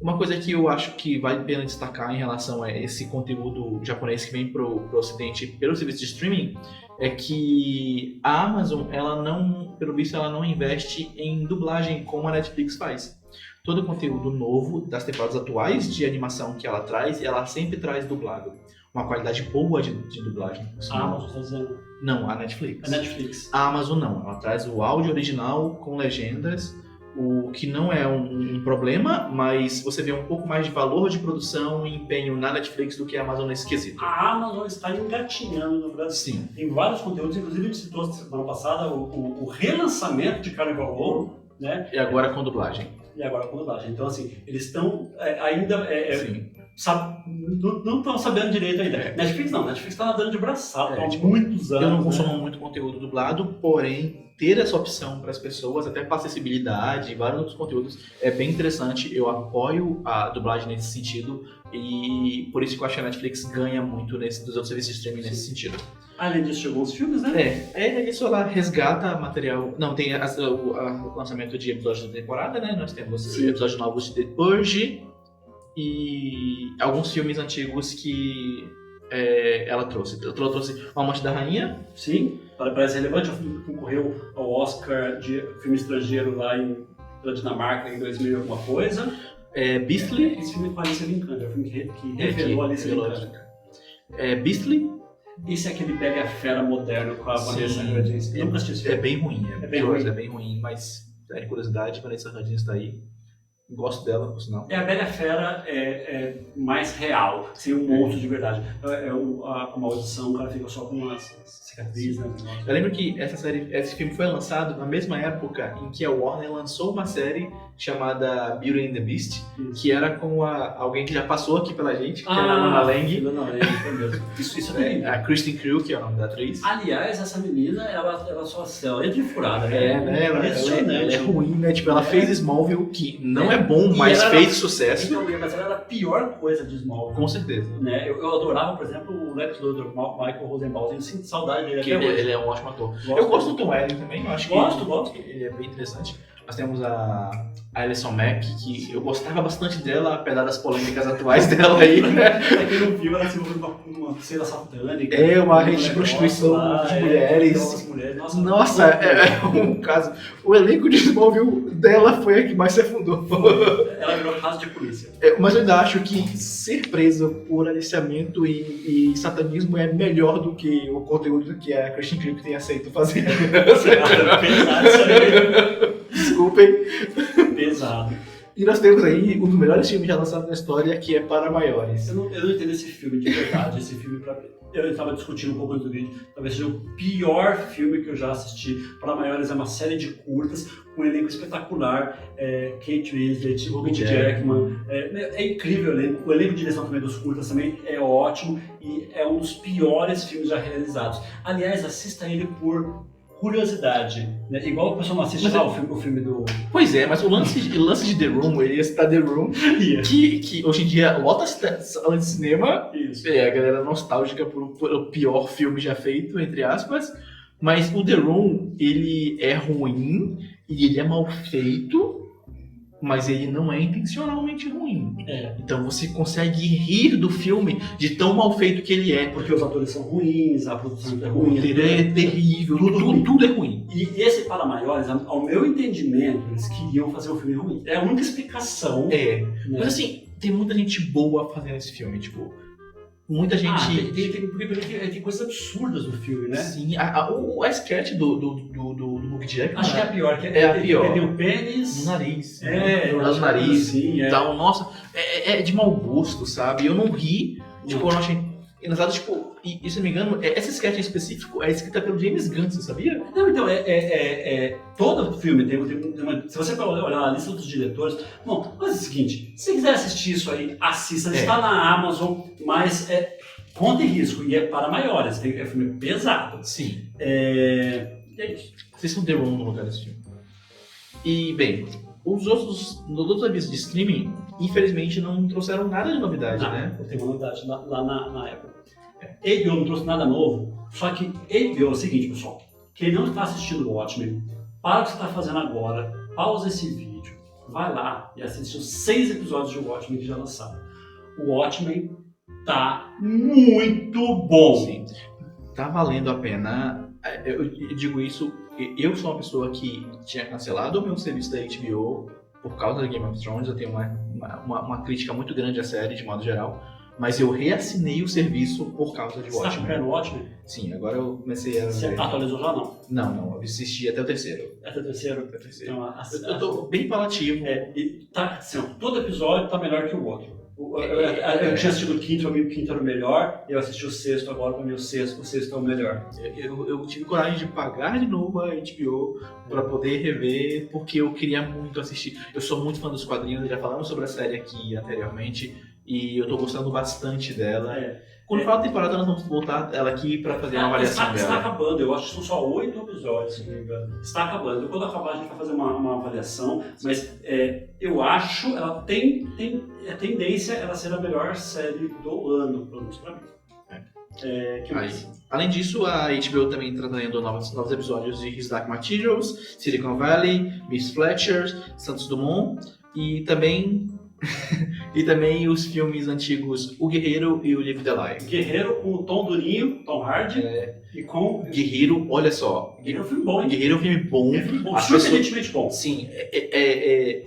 Uma coisa que eu acho que vale a pena destacar em relação a esse conteúdo japonês que vem pro Ocidente pelo serviço de streaming é que a Amazon, ela não, pelo visto, ela não investe em dublagem como a Netflix faz. Todo o conteúdo novo das temporadas atuais de animação que ela traz, ela sempre traz dublado. Uma qualidade boa de dublagem. A Amazon está dizendo? Não, a Netflix. A Netflix. A Amazon não, ela traz o áudio original com legendas, o que não é um problema, mas você vê um pouco mais de valor de produção e empenho na Netflix do que a Amazon nesse quesito. A Amazon está engatinhando no Brasil. Sim. Tem vários conteúdos, inclusive a gente citou semana passada o relançamento de Carnival Row, né? E agora com dublagem. E agora com dublagem. Então, assim, eles estão ainda... não estão sabendo direito ainda. Netflix não, Netflix está nadando de braçada há muitos anos. Eu não consumo muito conteúdo dublado, porém, ter essa opção para as pessoas, até para acessibilidade e vários outros conteúdos, é bem interessante. Eu apoio a dublagem nesse sentido e por isso que eu acho que a Netflix ganha muito dos outros serviços de streaming nesse sentido. Além disso, chegou os filmes, né? Isso ela resgata material. Não, tem o lançamento de episódios da temporada, né? Nós temos episódios novos de The Purge e alguns filmes antigos que ela trouxe. Ela trouxe O Amante da Rainha. Sim, parece relevante. O filme que concorreu ao Oscar de filme estrangeiro lá na Dinamarca em 2000 alguma coisa. Beastly. Esse filme com a Alicia Vikander, é o filme que revelou a Alicia Vikander. Beastly. Esse é aquele Bela e a Fera moderno com a Vanessa Hudgens. Eu nunca assisti esse filme. É bem ruim, é bem ruim, mas de curiosidade, Vanessa Hudgens está aí. Gosto dela, por sinal. A Bela e a Fera é mais real, sem um monstro de verdade. A maldição, o cara fica só com umas cicatrizes, né? Eu lembro que esse filme foi lançado na mesma época em que a Warner lançou uma série chamada Beauty and the Beast, que era com alguém que já passou aqui pela gente, que era a Lana Lang. Foi mesmo. Isso é a Kristen Crew, que é o nome da atriz. Aliás, essa menina, ela só entra de furada, né? Ela é ruim, né? Tipo, ela fez Smallville, que não é bom, mas fez sucesso. Mas ela era a pior coisa de Smallville. Com certeza. Né? Eu adorava, por exemplo, o Lex Luthor, Michael Rosenbaum. Eu sinto saudade dele até hoje. Ele é um ótimo ator. Eu gosto do Tom Welling também, eu acho gosto. Ele é bem interessante. Nós temos a Alison Mack, que eu gostava bastante dela, apesar das polêmicas atuais dela aí, né? Pra quem não viu, ela se envolveu uma cena satânica. Uma rede de prostituição de mulheres. Nossa, é um caso. O elenco de Smallville dela foi a que mais se afundou. Ela virou caso de polícia. Mas eu ainda acho que ser presa por aliciamento e satanismo é melhor do que o conteúdo que a Kristen Creek tem aceito fazer. Pesado isso aí. Desculpem. Pesado. E nós temos aí um dos melhores filmes já lançados na história, que é Para Maiores. Eu não entendo esse filme de verdade. Esse filme, eu estava discutindo um pouco antes do vídeo, talvez seja o pior filme que eu já assisti. Para Maiores é uma série de curtas, com um elenco espetacular. Kate Winslet, Hugh Jackman. É incrível o elenco. O elenco de direção também dos curtas também é ótimo. E é um dos piores filmes já realizados. Aliás, assista ele por curiosidade, né? Igual o pessoal não assiste o filme do... Pois é, mas o lance de The Room, ele ia citar The Room, que hoje em dia lota sala de cinema, a galera nostálgica por pior filme já feito, entre aspas, mas o The Room, ele é ruim e ele é mal feito, mas ele não é intencionalmente ruim. Então você consegue rir do filme de tão mal feito que ele é. Porque os atores são ruins, a produção é ruim. O roteiro é terrível, tudo é ruim. E esse Para Maiores, ao meu entendimento, eles queriam fazer um filme ruim. É a única explicação. Né? Mas assim, tem muita gente boa fazendo esse filme, tipo... muita gente... Tem coisas absurdas no filme, né? Sim, a sketch do Hugh Jackman... Acho que é a pior. É a pior. Ele tem o pênis... No nariz. No nariz. Sim, Então, nossa, é de mau gosto, sabe? Eu não ri, tipo, eu não achei engraçado, tipo, e se não me engano, essa sketch em específico é escrita pelo James Gunn, você sabia? Não, então, todo filme tem uma... Se você olhar a lista dos diretores... Bom, mas é o seguinte, se você quiser assistir isso aí, assista. Está na Amazon, mas conta em risco e é para maiores. É filme pesado. Sim. É isso. Vocês não deram no lugar desse filme. E, bem, os outros avisos de streaming, infelizmente, não trouxeram nada de novidade, né? Tem uma novidade lá na Apple. HBO não trouxe nada novo, só que HBO é o seguinte, pessoal. Quem não está assistindo o Watchmen, para o que você está fazendo agora, pausa esse vídeo, vai lá e assiste os 6 episódios de Watchmen que já lançaram. O Watchmen tá muito bom. Sim. Tá valendo a pena. Eu digo isso, eu sou uma pessoa que tinha cancelado o meu serviço da HBO por causa de Game of Thrones. Eu tenho uma crítica muito grande à série, de modo geral. Mas eu reassinei o serviço por causa de Você Watchmen. tá comprando o Watchmen? Sim, agora eu comecei a ver. Você atualizou já não? Não, eu assisti até o terceiro. Até o terceiro? Até o terceiro. Então, Eu tô bem palativo. E tá, assim, todo episódio tá melhor que o outro. Eu tinha assistido o quinto, pra mim o quinto era o melhor, eu assisti o sexto, agora pra mim o sexto é o melhor. Eu tive coragem de pagar de novo a HBO pra poder rever, porque eu queria muito assistir. Eu sou muito fã dos quadrinhos, já falamos sobre a série aqui anteriormente, e eu tô gostando bastante dela. Quando fala temporada, nós vamos voltar ela aqui pra fazer uma avaliação dela. Está acabando, eu acho que são só 8 episódios, se não me engano. Está acabando. Quando acabar, a gente vai fazer uma avaliação, mas eu acho, ela tem a tendência ela ser a melhor série do ano, pelo menos pra mim. Que mais? Além disso, a HBO também está trazendo novos episódios de His Dark Materials, Silicon Valley, Miss Fletcher, Santos Dumont e também os filmes antigos O Guerreiro e o Live the Life. Guerreiro com o Tom Durinho, Tom Hardy, e com... Guerreiro, olha só. Guerreiro é um filme bom, hein? Guerreiro é um filme bom. Surpreendentemente bom. Sim,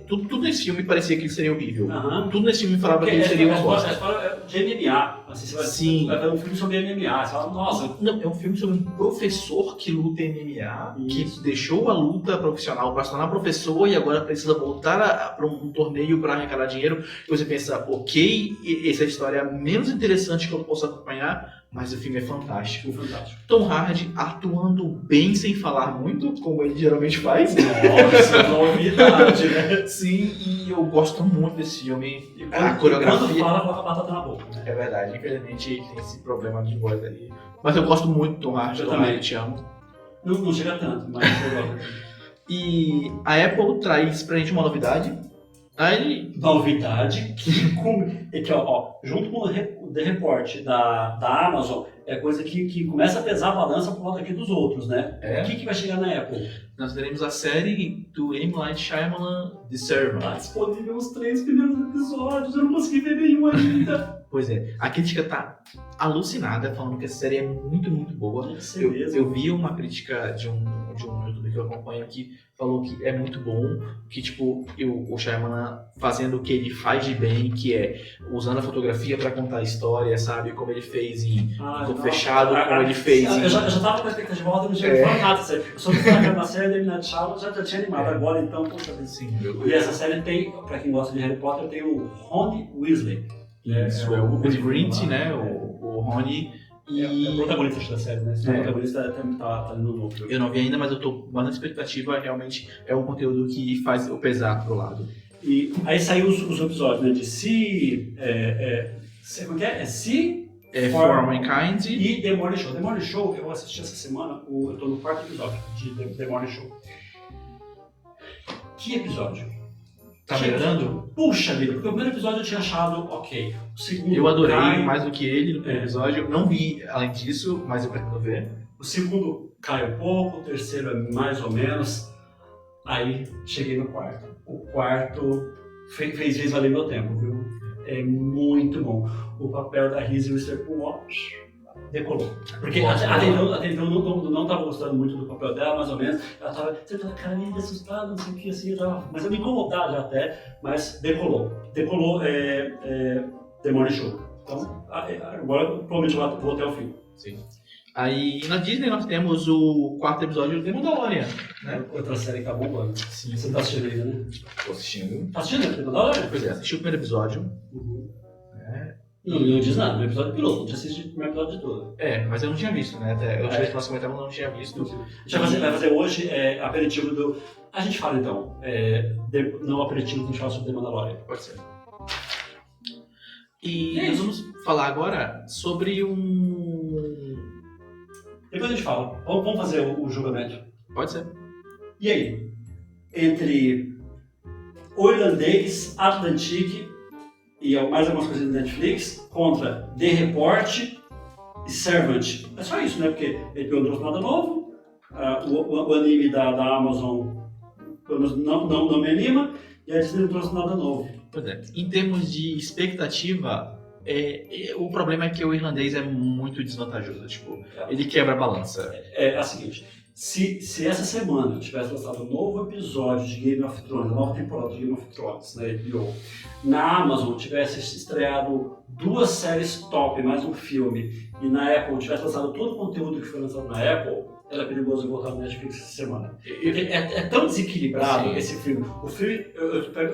tudo nesse filme parecia que ele seria horrível. Tudo nesse filme falava que ele Porque seria uma bosta. A história é de MMA. Assim, você vai ver um filme sobre MMA. Você fala, nossa. Não, é um filme sobre um professor que luta MMA, que deixou a luta profissional para se tornar professor e agora precisa voltar para um torneio para arrecadar dinheiro. E você pensa, ok, essa é a história menos interessante que eu posso acompanhar, mas o filme é fantástico. Tom Hardy atuando bem sem falar muito, como ele geralmente faz. Nossa, novidade, né? Sim, e eu gosto muito desse filme. A coreografia... Quando fala, coloca a batata na boca. Né? É verdade, infelizmente tem esse problema de voz aí. Mas eu gosto muito do Tom Hardy, eu também te amo. Não chega tanto, mas eu gosto. E a Apple traz pra gente uma novidade. Novidade que junto com o The Report da Amazon, é coisa que começa a pesar a balança por lado aqui dos outros, né? O que vai chegar na Apple? Nós teremos a série do M. Night Shyamalan, The Servant. Tá disponível os 3 primeiros episódios, eu não consegui ver nenhum ainda. Pois é, a crítica tá alucinada, falando que essa série é muito, muito boa. Eu vi uma crítica de um youtuber que eu acompanho que falou que é muito bom, que tipo, o Shyamalan fazendo o que ele faz de bem, que é usando a fotografia para contar a história, sabe? Como ele fez em Corpo Fechado, como ele fez em... Eu já tava com a expectativa alta, não tinha falado nada, sério. Eu só vi uma série da M. Night Shyamalan, já tinha animado agora, então, poxa vida. Sim, e essa série tem, pra quem gosta de Harry Potter, tem o Ron Weasley. Isso, é o Rupert Grint, né? O Rony. É o protagonista da série, né? O protagonista tá no novo. Eu não vi ainda, mas eu tô na expectativa. Realmente é um conteúdo que faz eu pesar pro lado. E aí saiu os episódios, né? De como que é? For Mankind e The Morning Show. The Morning Show, eu assisti essa semana, eu tô no 4º episódio de The Morning Show. Que episódio? Tá melhorando? Puxa vida, porque o primeiro episódio eu tinha achado ok. O segundo eu adorei mais do que ele no primeiro episódio. Não vi além disso, mas eu pretendo ver. O segundo cai um pouco, o terceiro é mais ou menos. Aí cheguei no quarto. O quarto fez valer meu tempo, viu? É muito bom. O papel da Reese Witherspoon decolou. Porque até então não estava gostando muito do papel dela, mais ou menos. Ela estava cara meio assustada, não sei o que, assim, mas eu me incomodava já até, mas decolou. Decolou The Morning Show. Então, agora provavelmente eu vou até o fim. Sim. Aí na Disney nós temos o 4º episódio do The Mandalorian, né? Outra série que acabou bombando. Sim. Você tá assistindo ainda, né? Tô assistindo. Tá assistindo The Mandalorian? Pois é, assisti o primeiro episódio. Uhum. Né? Não diz nada, no episódio piloto, não tinha assistido o primeiro episódio de todo. Mas eu não tinha visto, né? Até eu achei que nós comentávamos, eu não tinha visto. A gente vai fazer hoje aperitivo do... A gente fala então, não aperitivo, a gente fala sobre The Mandalorian. Pode ser. E nós vamos falar agora sobre Depois a gente fala. Vamos fazer o julgamento. Pode ser. E aí? Entre o irlandês, Atlantic e mais algumas coisas da Netflix contra The Report e Servant. É só isso, né? Porque ele não trouxe nada novo. O anime da Amazon pelo menos não me anima. E a Disney não trouxe nada novo. Pois é. Em termos de expectativa, o problema é que o irlandês é muito desvantajoso. Tipo, ele quebra a balança. É a seguinte. Se essa semana tivesse lançado um novo episódio de Game of Thrones, a nova temporada de Game of Thrones na HBO, na Amazon tivesse estreado 2 séries top, mais um filme, e na Apple tivesse lançado todo o conteúdo que foi lançado na Apple, era perigoso voltar no Netflix essa semana. É tão desequilibrado. Sim. Esse filme. O filme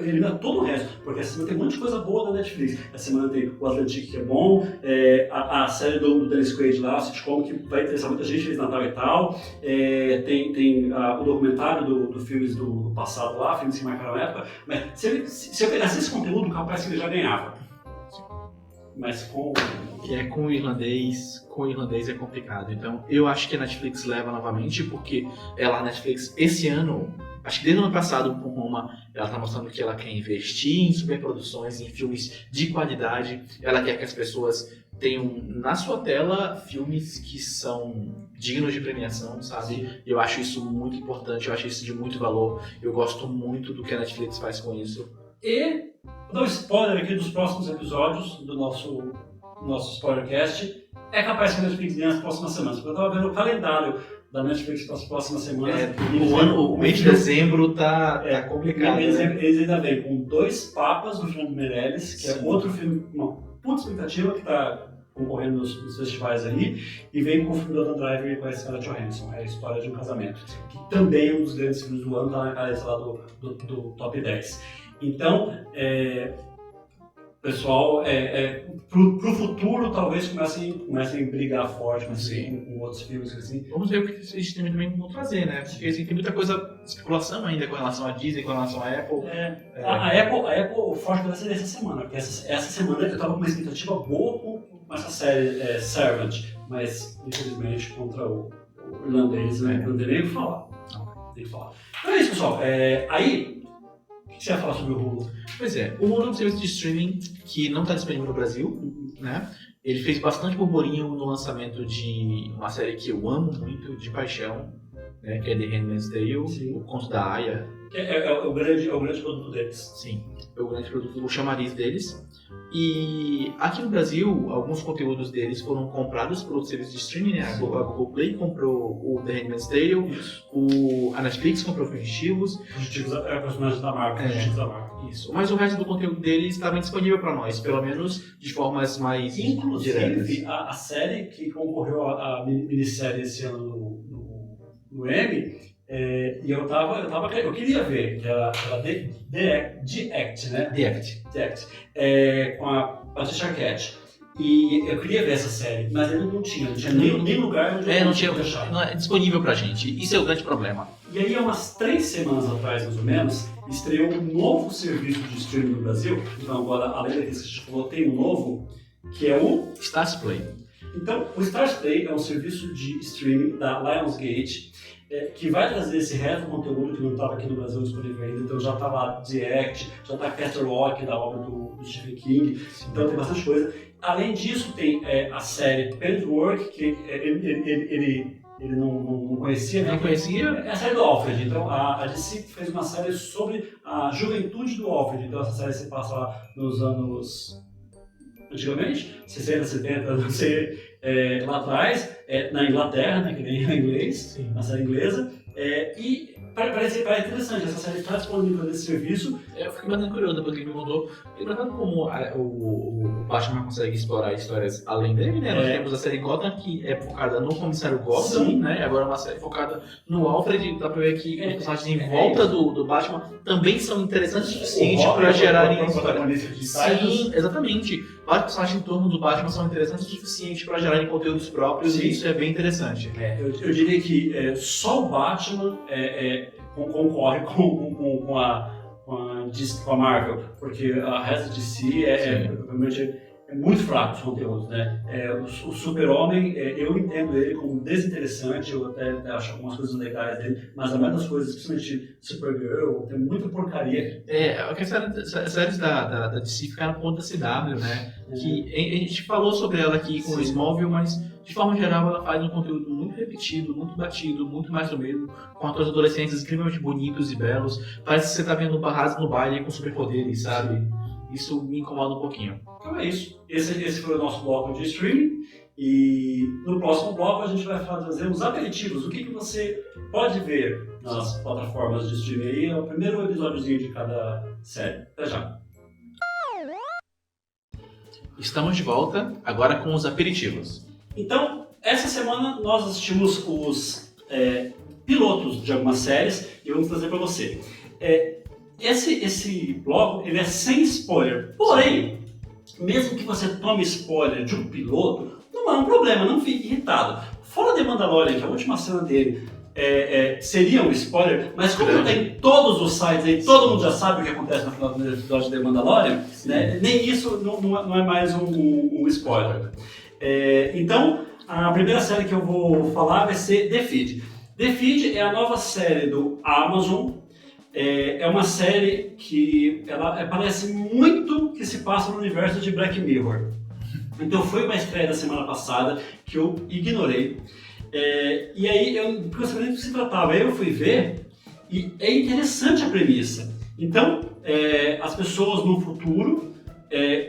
elimina todo o resto, porque essa semana tem um monte de coisa boa na Netflix. Essa semana tem o Atlantic, que é bom, a série do Dennis Quaid lá, o sitcom, que vai interessar muita gente, fez Natal e tal. Tem o documentário do filmes do passado lá, filmes que marcaram a época. Mas se eu pegasse esse conteúdo, capaz que ele já ganhava. Mas com o irlandês é complicado. Então, eu acho que a Netflix leva novamente, porque a Netflix, esse ano, acho que desde o ano passado, com Roma, ela tá mostrando que ela quer investir em superproduções, em filmes de qualidade. Ela quer que as pessoas tenham na sua tela filmes que são dignos de premiação, sabe? Sim. Eu acho isso muito importante, eu acho isso de muito valor. Eu gosto muito do que a Netflix faz com isso. E vou dar um spoiler aqui dos próximos episódios do nosso spoilercast. É capaz que a Netflix ganhe nas próximas semanas. Porque eu estava vendo o calendário da Netflix para as próximas semanas. O mês de dezembro tá complicado. Eles ainda vêm com 2 Papas do Fernando Meirelles, que é outro filme, uma puta expectativa que está concorrendo nos festivais aí, e vem com o filme do Adam Driver com a Scarlett Johansson, a História de um Casamento, que também é um dos grandes filmes do ano, está na cabeça lá do top 10. Então, pessoal, pro futuro talvez comecem a brigar forte com outros filmes assim. Vamos ver o que eles também vão trazer, né? Porque tem muita coisa, especulação ainda com relação a Disney, com relação a Apple. A Apple, o forte vai ser essa semana, porque essa semana eu tava com uma expectativa boa com essa série Servant, mas infelizmente contra o irlandês não tem nem o que falar. Tem que falar. Então é isso, pessoal. Aí, o que você vai falar sobre o Hulu? Pois é, o Hulu é um serviço de streaming que não está disponível no Brasil, né? Ele fez bastante burburinho no lançamento de uma série que eu amo muito, de paixão, né? Que é The Handmaid's Tale, sim. O Conto da Aya. É o grande produto deles. Sim, é o grande produto, o chamariz deles. E aqui no Brasil, alguns conteúdos deles foram comprados por outros serviços de streaming, né? A Google Play comprou o The Handmaid's Tale, a Netflix comprou Fugitivos. Fugitivos é personagem da marca, Fugitivos da marca. Isso, mas o resto do conteúdo deles estava disponível para nós, pelo menos de formas mais diretas. Inclusive, a série que concorreu à minissérie esse ano no Emmy, e eu queria ver, que era The Act, né? The Act. Com a Patricia Arquette. E eu queria ver essa série, mas ele não tinha nem lugar onde eu tinha deixar. Não é disponível pra gente, isso é o grande problema. E aí, há umas 3 semanas atrás, mais ou menos, estreou um novo serviço de streaming no Brasil. Então agora, além daquele que a gente falou, tem um novo, que é o Stars Play. Então, o Stars Play é um serviço de streaming da Lionsgate, que vai trazer esse resto do conteúdo que não estava aqui no Brasil disponível ainda. Então já está lá The Act, já está Castle Rock, da obra do Stephen King, então tem bastante coisa. Além disso, tem a série Pennyworth, que ele não conhecia, né? Não conhecia? É a série do Alfred. Então a DC fez uma série sobre a juventude do Alfred. Então essa série se passa lá nos anos... antigamente, 60, 70, não sei, lá atrás, na Inglaterra, né, que nem em inglês, Sim. uma série inglesa, e parece interessante, essa série está disponível nesse serviço. Eu fiquei bastante curioso depois que ele me contou. E engraçado como o Batman consegue explorar histórias além dele, né? Nós temos a série Gotham, que é focada no comissário Gordon, Sim. né? Agora uma série focada no Alfred. Dá pra ver que os personagens em volta do Batman também são interessantes o suficiente para gerarem... Sim, exatamente. Vários personagens em torno do Batman são interessantes o suficiente para gerarem conteúdos próprios. Sim. E isso é bem interessante. Eu diria que só o Batman concorre com a Marvel, porque a resto de si realmente é muito fraco os conteúdos, né? O Super-Homem, eu entendo ele como desinteressante, eu até acho algumas coisas legais dele, mas a maioria das coisas, principalmente Supergirl, tem muita porcaria. As séries da DC ficaram na ponta da CW, né? Que a gente falou sobre ela aqui com o Smallville, mas de forma geral ela faz um conteúdo muito repetido, muito batido, muito mais do mesmo, com atores adolescentes extremamente bonitos e belos. Parece que você tá vendo Barrados no baile com superpoderes, sabe? Isso me incomoda um pouquinho. Então é isso. Esse foi o nosso bloco de streaming. E no próximo bloco a gente vai fazer os aperitivos. O que você pode ver nas plataformas de streaming aí. É o primeiro episódiozinho de cada série. Até já. Estamos de volta, agora com os aperitivos. Então, essa semana nós assistimos os pilotos de algumas séries e vamos trazer para você. Esse bloco ele é sem spoiler, porém, mesmo que você tome spoiler de um piloto, não é um problema, não fique irritado. Fora The Mandalorian, que a última cena dele seria um spoiler, mas como tem todos os sites aí, todo mundo já sabe o que acontece no final do episódio de The Mandalorian, né, nem isso não é mais um spoiler. Então, a primeira série que eu vou falar vai ser The Feed. The Feed é a nova série do Amazon. É uma série que ela parece muito que se passa no universo de Black Mirror. Então foi uma estreia da semana passada que eu ignorei. E aí eu não sabia nem do que se tratava. Aí eu fui ver e é interessante a premissa. Então as pessoas no futuro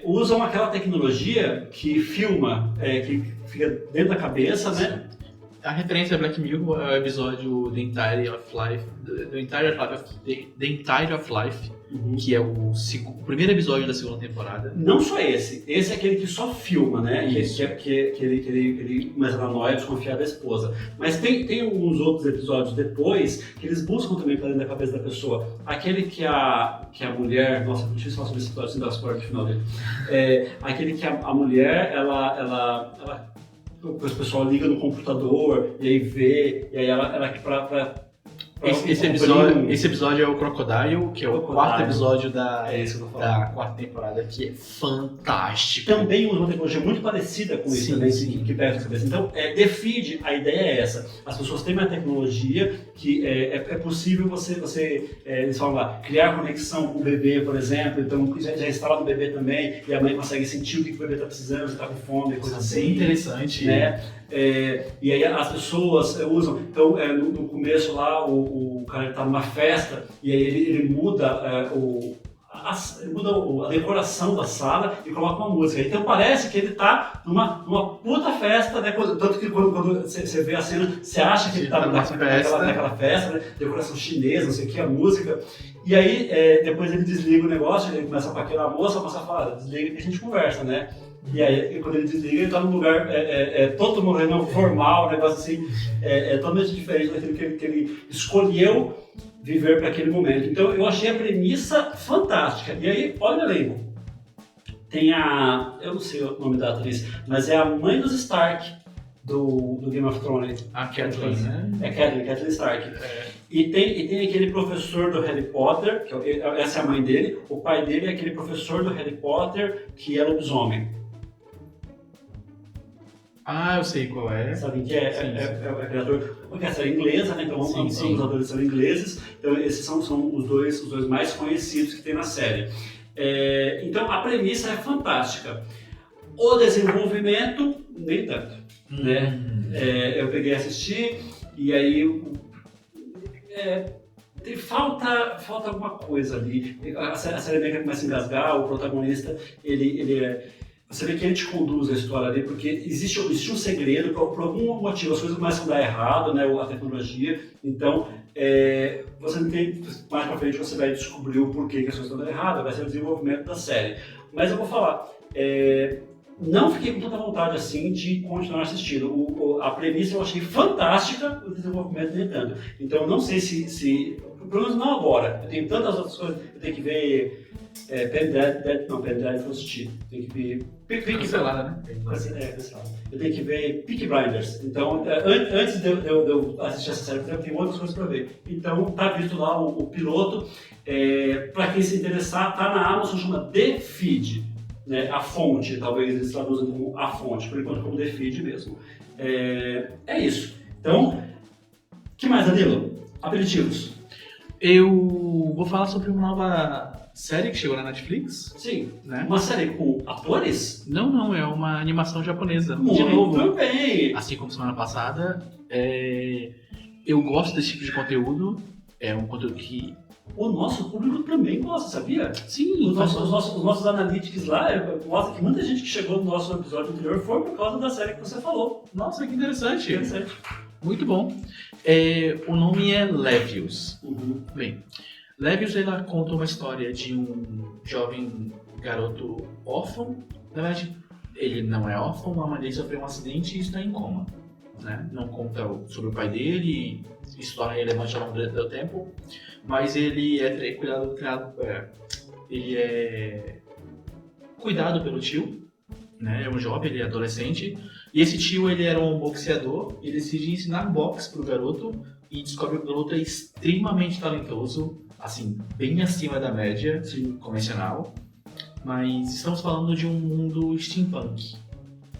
usam aquela tecnologia que filma, que fica dentro da cabeça, né? A referência a Black Mirror é o episódio The Entirety of Life, que é o primeiro episódio da segunda temporada. Não só esse é aquele que só filma, né? Que ele começa na noia, desconfiar da esposa. Mas tem alguns outros episódios depois que eles buscam também para dentro da cabeça da pessoa. Aquele que a mulher, nossa, não difícil falar sobre esse episódio sem dar spoiler no final dele. Aquele que a mulher, ela o pessoal liga no computador e aí vê, e aí ela esse episódio é o Crocodile, que é o quarto episódio da quarta temporada, que é fantástico. Também usa uma tecnologia muito parecida com isso também, que pega a cabeça. Então, The Feed, a ideia é essa. As pessoas têm uma tecnologia que é possível eles falam lá, criar conexão com o bebê, por exemplo. Então, já instala no bebê também, e a mãe consegue sentir o que o bebê está precisando, se está com fome, coisa assim. Bem interessante. Né? E aí as pessoas usam, então no começo lá o cara está numa festa e aí ele muda a decoração da sala e coloca uma música. Então parece que ele está numa puta festa, né? Tanto que quando você vê a cena, você acha que ele está naquela festa, né? Decoração chinesa, não sei o que, a música. E aí depois ele desliga o negócio, ele começa a paquerar a moça, começa a falar, desliga e a gente conversa, né? E aí, quando ele desliga, ele está num lugar todo moreno, formal, um negócio assim, totalmente diferente daquilo que ele escolheu viver para aquele momento. Então, eu achei a premissa fantástica. E aí, olha o elenco. Tem eu não sei o nome da atriz, mas é a mãe dos Stark do Game of Thrones. A Catelyn, né? Catelyn Stark. E tem aquele professor do Harry Potter, essa é a mãe dele, o pai dele é aquele professor do Harry Potter que é lobisomem. Eu sei qual é. Sabe que aquele ator, porque essa é inglesa, né? Então os atores são ingleses, então esses são os dois mais conhecidos que tem na série. Então a premissa é fantástica. O desenvolvimento, nem tanto. Né? Eu peguei e assisti, e aí falta alguma coisa ali. A série meio que começa a engasgar, o protagonista, ele você vê que ele te conduz a história ali, porque existe um segredo, por algum motivo as coisas começam a dar errado, né, a tecnologia, então você não tem, mais pra frente você vai descobrir o porquê que as coisas estão dando errado, vai ser o desenvolvimento da série. Mas eu vou falar, não fiquei com tanta vontade assim de continuar assistindo. A premissa eu achei fantástica, o desenvolvimento nem tanto. Então não sei se pelo menos não agora, eu tenho tantas outras coisas, eu tenho que ver Penn Dreadful eu assisti, tem que ver Cancelada, né? eu tenho que ver Peaky Blinders. Então, antes de eu assistir essa série, eu tenho outras coisas para ver. Então, tá visto lá o piloto. Para quem se interessar, tá na Amazon, chama The Feed. Né? A fonte, talvez eles traduzam como a fonte, por enquanto como The Feed mesmo. É isso. Então, o que mais, Danilo? Aperitivos. Eu vou falar sobre uma nova série que chegou na Netflix. Sim, né? Uma série com atores? Não, é uma animação japonesa. Muito de novo, bem! assim como semana passada, eu gosto desse tipo de conteúdo. É um conteúdo que... O nosso público também gosta, sabia? Sim, Os nossos analytics lá mostram que muita gente que chegou no nosso episódio anterior foi por causa da série que você falou. Nossa, que interessante. Muito bom. O nome é Levius. Uhum. Bem, Levius, ela conta uma história de um jovem garoto órfão. Na verdade, ele não é órfão, a mãe dele sofreu um acidente e está em coma. Né? Não conta sobre o pai dele, isso torna ele relevante ao longo do tempo, mas ele é cuidado pelo tio, né? É um jovem, ele é adolescente, e esse tio ele era um boxeador, ele decide ensinar boxe pro garoto e descobre que o garoto é extremamente talentoso, assim, bem acima da média convencional, mas estamos falando de um mundo steampunk,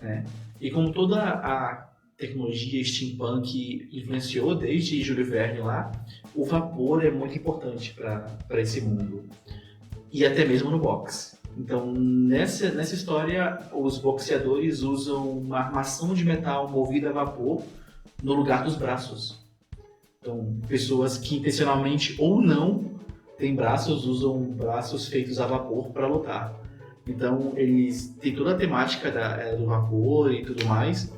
né? E como toda a tecnologia steampunk influenciou desde Júlio Verne lá, o vapor é muito importante para esse mundo. E até mesmo no boxe. Então, nessa história, os boxeadores usam uma armação de metal movida a vapor no lugar dos braços. Então, pessoas que intencionalmente ou não têm braços, usam braços feitos a vapor para lutar. Então, eles têm toda a temática do vapor e tudo mais.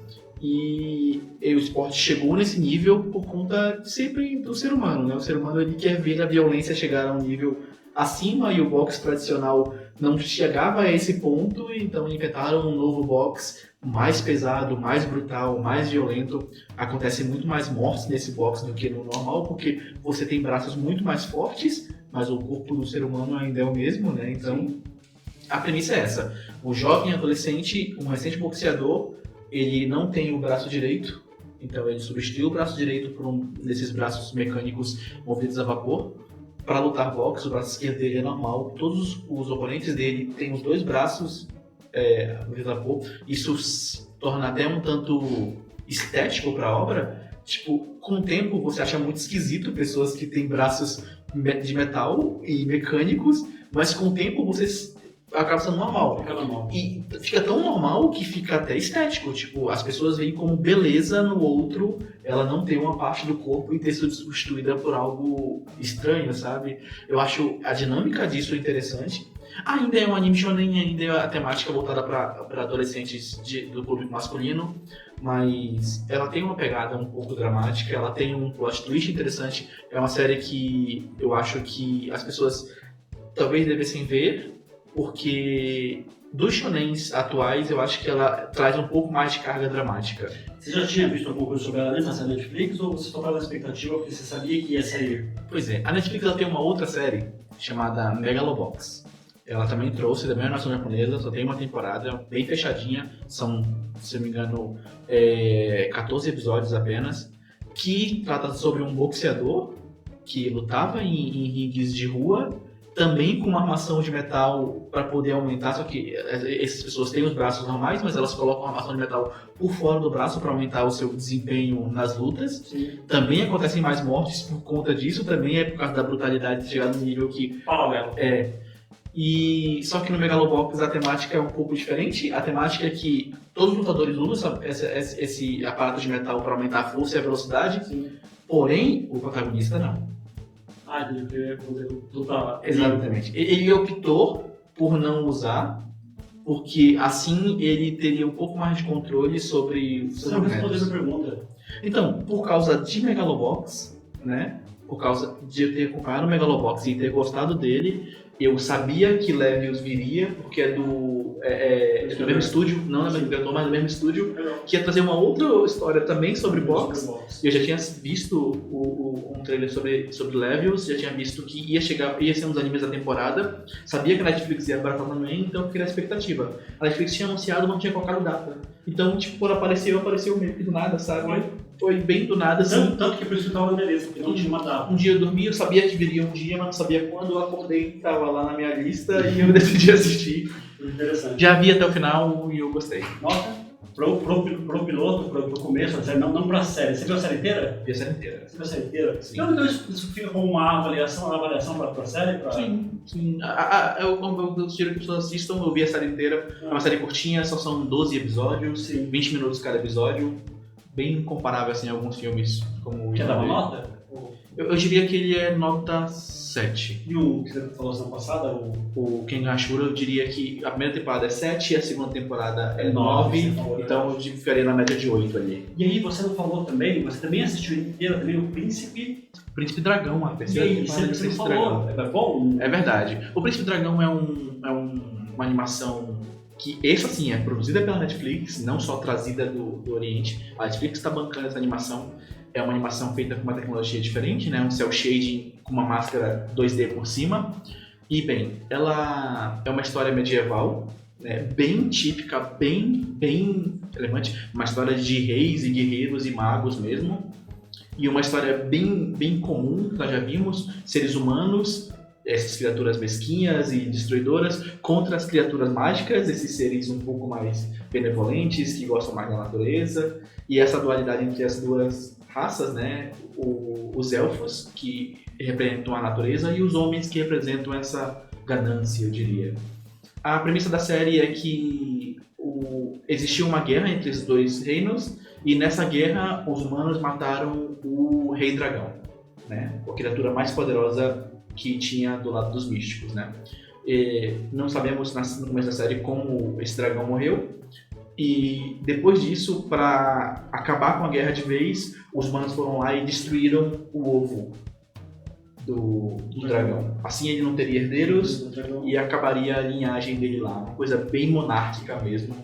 E o esporte chegou nesse nível por conta sempre do ser humano, né? O ser humano ele quer ver a violência chegar a um nível acima e o boxe tradicional não chegava a esse ponto, então inventaram um novo boxe mais pesado, mais brutal, mais violento. Acontece muito mais mortes nesse boxe do que no normal, porque você tem braços muito mais fortes, mas o corpo do ser humano ainda é o mesmo, né? Então, a premissa é essa. O jovem adolescente, um recente boxeador, ele não tem o braço direito, então ele substitui o braço direito por um desses braços mecânicos movidos a vapor para lutar boxe. O braço esquerdo dele é normal. Todos os oponentes dele têm os dois braços movidos a vapor. Isso torna até um tanto estético para a obra. Tipo, com o tempo você acha muito esquisito pessoas que têm braços de metal e mecânicos, mas com o tempo você acaba sendo normal. Fica normal. E fica tão normal que fica até estético. Tipo, as pessoas veem como beleza no outro ela não ter uma parte do corpo e ter sido substituída por algo estranho, sabe? Eu acho a dinâmica disso interessante. Ainda é um anime shonen, ainda é a temática voltada para adolescentes do público masculino, mas ela tem uma pegada um pouco dramática, ela tem um plot twist interessante. É uma série que eu acho que as pessoas talvez devessem ver, porque dos shonens atuais, eu acho que ela traz um pouco mais de carga dramática. Você já tinha visto alguma coisa sobre ela nessa série Netflix ou você só estava na expectativa porque você sabia que ia sair? Pois é, a Netflix ela tem uma outra série chamada Megalobox. Ela também trouxe da mesma nação japonesa, só tem uma temporada bem fechadinha, são, se não me engano, 14 episódios apenas, que trata sobre um boxeador que lutava em rings de rua, também com uma armação de metal para poder aumentar, só que essas pessoas têm os braços normais, mas elas colocam a armação de metal por fora do braço para aumentar o seu desempenho nas lutas. Sim. Também acontecem mais mortes por conta disso, também é por causa da brutalidade de chegar no nível que... Paralelo. E só que no Megalobox a temática é um pouco diferente. A temática é que todos os lutadores usam esse aparato de metal para aumentar a força e a velocidade. Sim. Porém, o protagonista não. Ele poder lutar. Exatamente. Ele optou por não usar, porque assim ele teria um pouco mais de controle sobre Você não o respondeu a resto. pergunta. Então, por causa de Megalobox, né? Por causa de eu ter acompanhado o Megalobox e ter gostado dele, eu sabia que Levius viria, porque é do mesmo estúdio, não é do mesmo diretor, mas do mesmo estúdio, que ia trazer uma outra história também sobre box. Eu já tinha visto um trailer sobre Levius, já tinha visto que ia ser um dos animes da temporada, sabia que a Netflix ia abraçar também, então eu fiquei na expectativa. A Netflix tinha anunciado, não tinha colocado data. Então, tipo, quando apareceu meio que do nada, sabe? Foi bem do nada, assim. Tanto que por isso que eu tava na lista, porque não tinha uma data. Um dia eu dormi, eu sabia que viria um dia, mas não sabia quando. Eu acordei, tava lá na minha lista e eu decidi assistir. Interessante. Já vi até o final e eu gostei. Nota? Pro piloto, pro começo, não pra série. Você viu a série inteira? Vi a série inteira. Você viu a série inteira? Sim. Então isso fica como uma avaliação pra série? Sim. Eu sugiro que as pessoas assistam, eu vi a série inteira. É uma série curtinha, só são 12 episódios, 20 minutos cada episódio. Bem comparável assim, a alguns filmes. Como Quer dar uma nota? Eu diria que ele é nota 7. E o que você falou semana passada? O Ken Ashura, eu diria que a primeira temporada é 7 e a segunda temporada é 9. Então eu ficaria na média de 8 ali. E aí você não falou também, você também assistiu inteira também o Príncipe Dragão, a terceira temporada do Príncipe Dragão. É bom? É verdade. O Príncipe Dragão é uma animação que, essa sim, é produzida pela Netflix, não só trazida do Oriente. A Netflix está bancando essa animação. É uma animação feita com uma tecnologia diferente, né? Um cel shading com uma máscara 2D por cima. E, bem, ela é uma história medieval, né? Bem típica, bem relevante. Uma história de reis e guerreiros e magos mesmo. E uma história bem comum, que nós já vimos. Seres humanos, essas criaturas mesquinhas e destruidoras, contra as criaturas mágicas, esses seres um pouco mais benevolentes, que gostam mais da natureza. E essa dualidade entre as duas raças, né? Os elfos, que representam a natureza, e os homens, que representam essa ganância, eu diria. A premissa da série é que existiu uma guerra entre esses dois reinos, e nessa guerra os humanos mataram o Rei Dragão, né? A criatura mais poderosa que tinha do lado dos místicos, né? E não sabemos no começo da série como esse dragão morreu. E depois disso, para acabar com a guerra de vez, os humanos foram lá e destruíram o ovo do dragão. Assim ele não teria herdeiros e acabaria a linhagem dele lá. Uma coisa bem monárquica mesmo.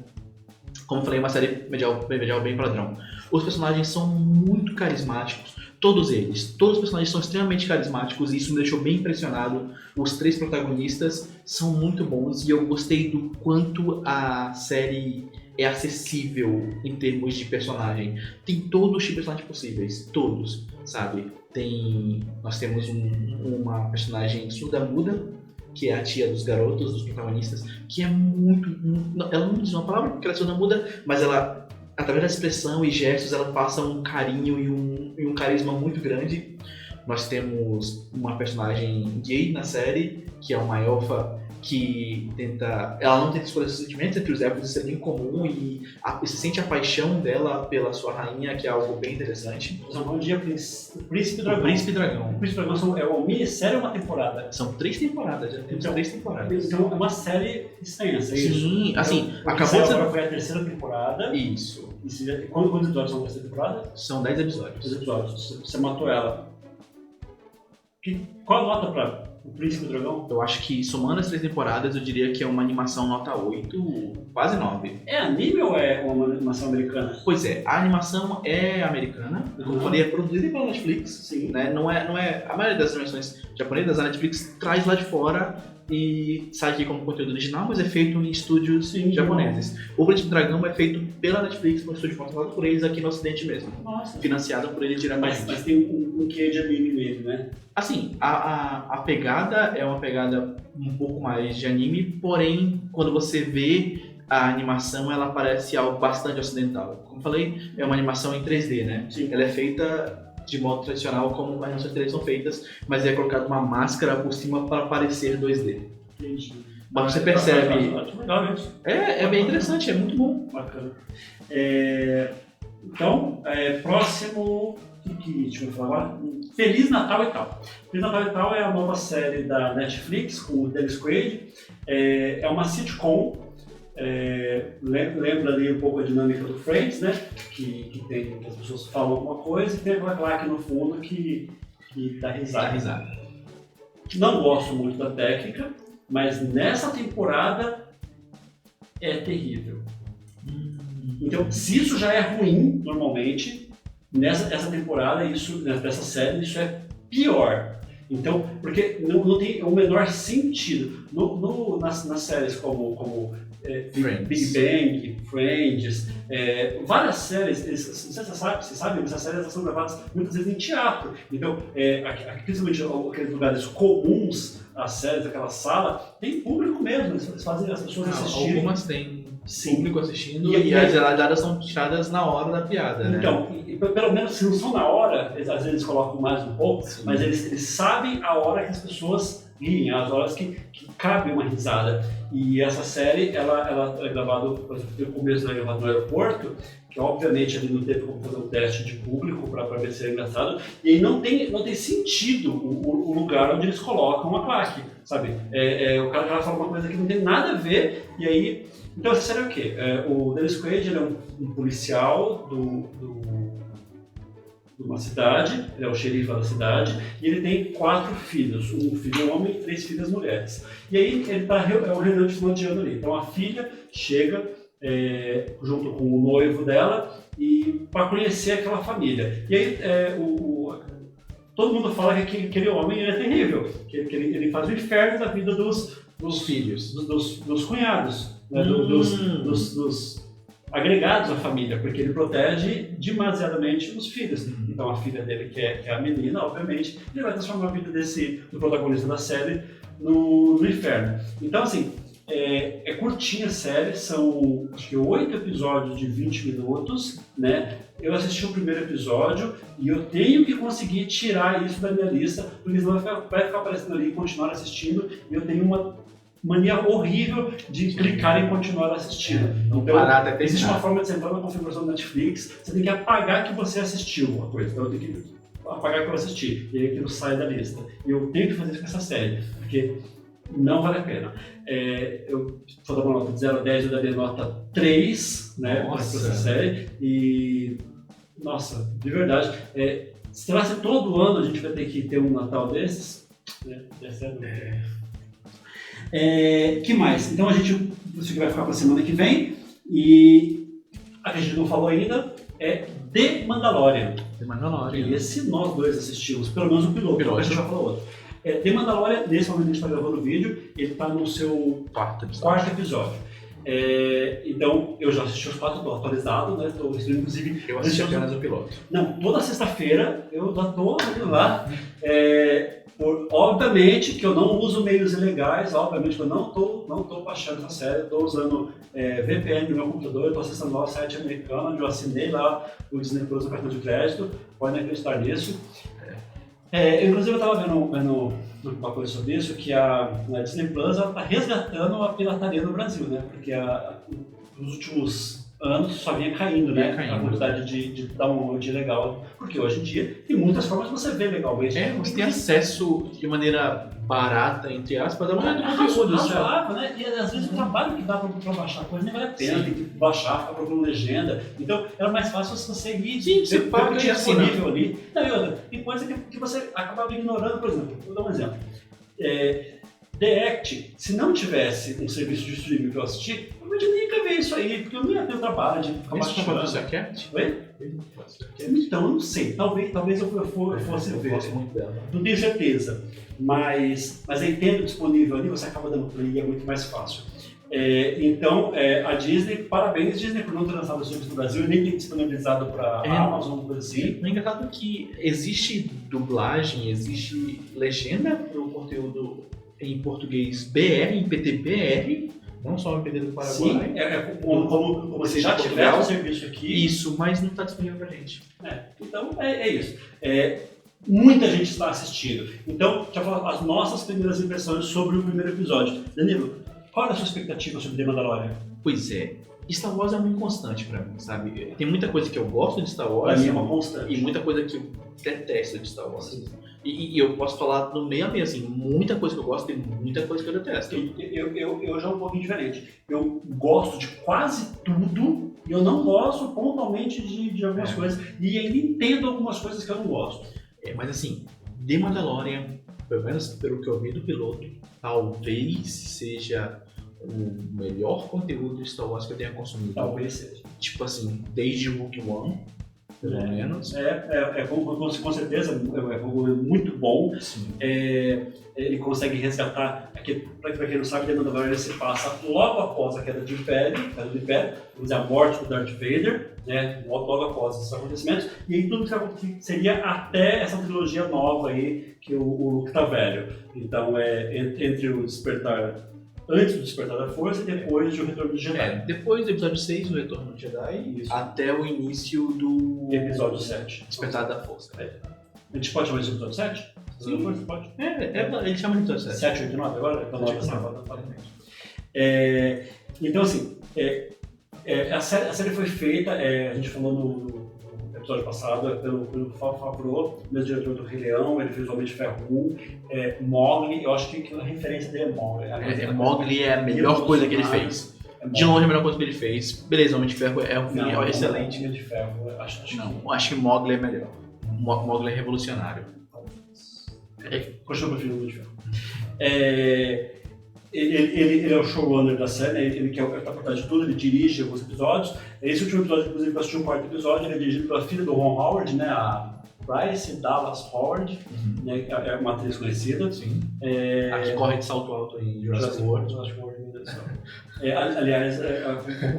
Como eu falei, uma série medieval bem padrão. Os personagens são muito carismáticos. Todos os personagens são extremamente carismáticos e isso me deixou bem impressionado. Os 3 protagonistas são muito bons e eu gostei do quanto a série é acessível em termos de personagem. Tem todos os tipos de personagens possíveis, todos, sabe? Nós temos uma personagem surda-muda, que é a tia dos garotos, dos protagonistas, que é ela não diz uma palavra porque ela é surda-muda, mas ela, através da expressão e gestos, ela passa um carinho e um carisma muito grande. Nós temos uma personagem gay na série, que é uma elfa que ela não tenta escolher seus sentimentos entre os elfos, isso é bem comum, e se sente a paixão dela pela sua rainha, que é algo bem interessante. Nós vamos de Príncipe Dragão. O Príncipe Dragão. O Príncipe Dragão é uma minissérie ou uma temporada? São 3 temporadas, já temos 3 temporadas. Então é uma série extensa, é isso? Sim, assim, então, acabou de ser... Agora foi a terceira temporada. Isso. Quantos episódios são dessa temporada? São 10 episódios. 10 episódios. Você matou ela. Qual a nota para o Príncipe Dragão? Eu acho que, somando as 3 temporadas, eu diria que é uma animação nota 8, quase 9. É anime ou é uma animação americana? Pois é, a animação é americana, como eu falei, é produzida pela Netflix. Sim. Né? Não é, a maioria das animações japonesas, a Netflix traz lá de fora e sai aqui como conteúdo original, mas é feito em estúdios japoneses. O Príncipe Dragão é feito pela Netflix, no estúdio contratado por eles aqui no Ocidente mesmo. Nossa. Financiado por eles diretamente. Mas tem um quê de anime nele, né? Assim, a pegada é uma pegada um pouco mais de anime, porém, quando você vê a animação, ela parece algo bastante ocidental. Como eu falei, é uma animação em 3D, né? Sim. Ela é feita de modo tradicional, como as animações 3D são feitas, mas é colocado uma máscara por cima para parecer 2D. Entendi. Mas você percebe... Legal isso. É bem interessante, é muito bom. Bacana. Então, próximo... Deixa eu falar agora. Feliz Natal e Tal. Feliz Natal e Tal é a nova série da Netflix com o Dennis Quaid. É uma sitcom lembra ali um pouco a dinâmica do Friends, né? Que as pessoas falam alguma coisa e tem aquela claque no fundo que dá risada. Não gosto muito da técnica, mas nessa temporada é terrível. Então, se isso já é ruim, normalmente, essa temporada, dessa série, isso é pior. Então, porque não tem o menor sentido. Nas séries como Big Bang, Friends, várias séries, não sei se você sabe, essas séries são gravadas muitas vezes em teatro. Então, principalmente aqueles lugares comuns, as séries, aquela sala, tem público mesmo, eles fazem as pessoas assistirem. Algumas têm público assistindo e as geladas são tiradas na hora da piada, né? Então, pelo menos se não são na hora, às vezes eles colocam mais um pouco, mas eles sabem a hora que as pessoas riem, as horas que cabe uma risada. E essa série, ela é gravada, por exemplo, no começo da gravada no aeroporto, que obviamente ali não teve como fazer um teste de público para ver se é engraçado, e aí não tem sentido o lugar onde eles colocam a plaque, sabe? O cara fala uma coisa que não tem nada a ver, e aí... Então essa série é o quê? O Dennis Quaid, ele é um policial de uma cidade, ele é o xerife da cidade, e ele tem 4 filhos, um filho homem e 3 filhas mulheres. E aí ele é um reunião de final de ano ali. Então a filha chega junto com o noivo dela e para conhecer aquela família. E aí todo mundo fala que aquele homem é terrível, que ele faz o inferno da vida dos filhos, dos cunhados, né, dos agregados à família, porque ele protege demasiadamente os filhos. Então a filha dele, que é a menina, obviamente, ele vai transformar a vida do protagonista da série no inferno. Então assim, é curtinha a série, são acho que 8 episódios de 20 minutos, né? Eu assisti o primeiro episódio e eu tenho que conseguir tirar isso da minha lista, porque senão vai ficar aparecendo ali e continuar assistindo, e eu tenho uma mania horrível de clicar em continuar assistindo. Então, existe uma forma de você entrar na configuração do Netflix, você tem que apagar que você assistiu uma coisa. Então eu tenho que apagar que eu assisti, e aí aquilo sai da lista. E eu tenho que fazer isso com essa série, porque não vale a pena. Eu vou dar uma nota de 0 a 10, eu daria nota 3, né, para essa série. E, nossa, de verdade, será que todo ano a gente vai ter que ter um Natal desses? Que mais? Então isso aqui vai ficar para a semana que vem, e a que a gente não falou ainda é The Mandalorian. E esse nós dois assistimos, pelo menos o piloto. A gente já falou outro. The Mandalorian, nesse momento a gente está gravando o vídeo, ele está no seu quarto episódio. Então eu já assisti os 4, estou atualizado, né? Inclusive, eu assisti apenas o piloto. Não, toda sexta-feira eu já estou lá. Obviamente que eu não uso meios ilegais, obviamente que eu não estou baixando essa série, estou usando VPN no meu computador, eu estou acessando lá o site americano, onde eu assinei lá o Disney Plus no cartão de crédito, podem acreditar nisso. Inclusive eu estava vendo uma coisa sobre isso, que a Disney Plus está resgatando a pirataria no Brasil, né? Porque nos últimos anos só vinha caindo, né? A quantidade de download legal. Porque hoje em dia tem muitas formas de você ver legalmente. Você tem acesso de maneira barata, entre aspas, a um conteúdo razoável, né? E às vezes o trabalho que dá para baixar coisa nem vale a pena, tem que baixar, ficar procurando legenda. Então era mais fácil se você ir você paga disponível ali. Não, e outra, tem coisa que você acabava ignorando, por exemplo. Vou dar um exemplo. The Act, se não tivesse um serviço de streaming para eu assistir, eu não tinha nem ver isso aí, porque eu não ia ter o trabalho de ficar baixando. Isso é Cat? Oi? Então, eu não sei. Talvez eu fosse ver. Gosto muito dela. Não tenho certeza. Mas aí tendo disponível ali, você acaba dando play e é muito mais fácil. Então, a Disney, parabéns Disney por não ter lançado os filmes no Brasil e nem ter disponibilizado para a Amazon, coisa assim. O engraçado é que existe dublagem, existe legenda para o conteúdo em português BR, em PTBR, não só em PT do Paraguai. Sim, como você já tiver o serviço aqui. Isso, mas não está disponível pra gente. Então é isso. Muita gente está assistindo. Então, já falar as nossas primeiras impressões sobre o primeiro episódio. Danilo, qual é a sua expectativa sobre The Mandalorian? Pois é, Star Wars é muito constante pra mim, sabe? Tem muita coisa que eu gosto de Star Wars. Pra mim é uma constante. E muita coisa que eu detesto de Star Wars. Sim. E eu posso falar no meio a meio, assim, muita coisa que eu gosto e muita coisa que eu detesto. Eu já um pouquinho diferente. Eu gosto de quase tudo e eu não gosto pontualmente de algumas coisas. E ainda entendo algumas coisas que eu não gosto. Mas assim, The Mandalorian, pelo menos pelo que eu vi do piloto, talvez seja o melhor conteúdo de Star Wars que eu tenha consumido. Talvez seja. Tipo assim, desde Rogue One, pelo menos. Com certeza, é muito bom. Sim. Ele consegue resgatar, para quem não sabe, The Mandalorian se passa logo após a queda do Império, vamos dizer, a morte do Darth Vader, né, logo após esses acontecimentos, e aí tudo que seria até essa trilogia nova aí, que o Luke tá velho. Então, entre o despertar, antes do Despertar da Força e depois do Retorno do Jedi. Depois do episódio 6, o Retorno do Jedi, Isso. até o início do Episódio 7. Despertar da Força. A gente pode chamar isso de episódio 7? Sim. Força, pode. Ele chama de episódio 7. 7, 8, 9 agora? Então, 9, então assim, a série foi feita, a gente falou no episódio passado, pelo Favreau, mesmo diretor do Rei Leão, ele fez o Homem de Ferro 1, Mowgli, eu acho que a referência dele é Mowgli. Mowgli é a melhor coisa que ele fez. De longe, a melhor coisa que ele fez. Beleza, Homem de Ferro é um filme excelente. Homem de Ferro, acho que Mowgli é melhor. Mowgli é revolucionário. Continua preferindo o Homem de Ferro. Ele é o showrunner da série, ele está por trás de tudo, ele dirige alguns episódios. Esse último episódio, inclusive, eu assisti um quarto episódio, ele é dirigido pela filha do Ron Howard, né, a Bryce Dallas Howard, né, é uma atriz conhecida. Sim. A que corre de salto alto em Jurassic World. Aliás,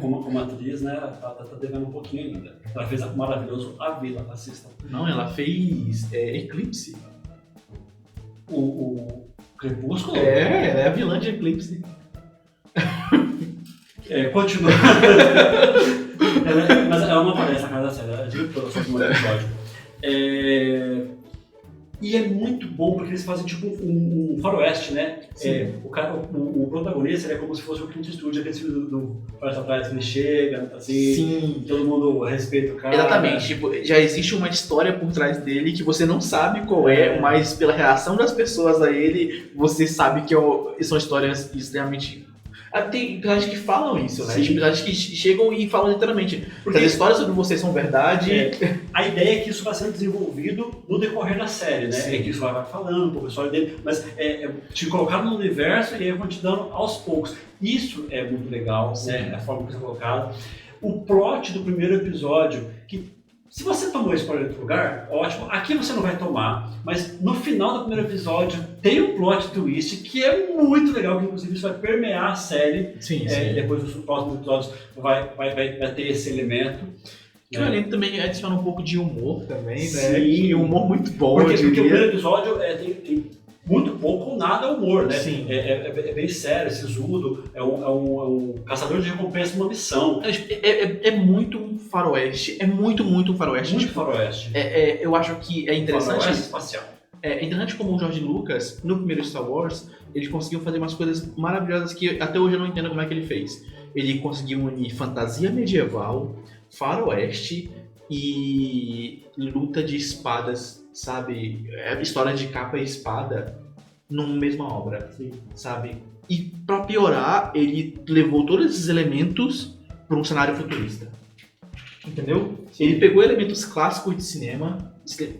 como atriz, né, tá devendo um pouquinho ainda. Ela fez o maravilhoso A Vila, assistam. Não, ela fez Eclipse. O Crepúsculo? Ela é a vilã de Eclipse. Continua. Mas ela não aparece na cara da série, ela é diretora só no primeiro episódio. E é muito bom porque eles fazem tipo um faroeste, né? O protagonista ele é como se fosse o Clint Eastwood, aquele filme do Floresta Atrás, que ele chega, assim, sim, todo mundo respeita o cara. Exatamente, tipo, já existe uma história por trás dele que você não sabe qual é, mas pela reação das pessoas a ele, você sabe que são histórias extremamente... Tem personagens que falam isso, né? Tem personagens que chegam e falam literalmente. Porque as histórias sobre vocês são verdade. A ideia é que isso vai sendo desenvolvido no decorrer da série, né? Sim. É que isso vai falando um pouco a história dele, mas te colocar no universo e aí vão te dando aos poucos. Isso é muito legal, né? A forma que isso é colocado. O plot do primeiro episódio, que se você tomou spoiler em outro lugar, ótimo. Aqui você não vai tomar, mas no final do primeiro episódio tem um plot twist que é muito legal, que inclusive isso vai permear a série. Sim. Depois dos próximos episódios vai ter esse elemento. Que o elenco também adiciona um pouco de humor também, né? Sim. E humor muito bom, porque o primeiro episódio tem muito pouco ou nada humor, né? Sim. É bem sério, sisudo, é um caçador de recompensa numa missão. É muito um faroeste, é muito um faroeste. Muito faroeste. Eu acho que é interessante... Faroeste espacial. É interessante como o George Lucas, no primeiro Star Wars, ele conseguiu fazer umas coisas maravilhosas que até hoje eu não entendo como é que ele fez. Ele conseguiu unir fantasia medieval, faroeste e luta de espadas, sabe? História de capa e espada numa mesma obra, sabe? E pra piorar, ele levou todos esses elementos para um cenário futurista. Entendeu? Ele pegou elementos clássicos de cinema,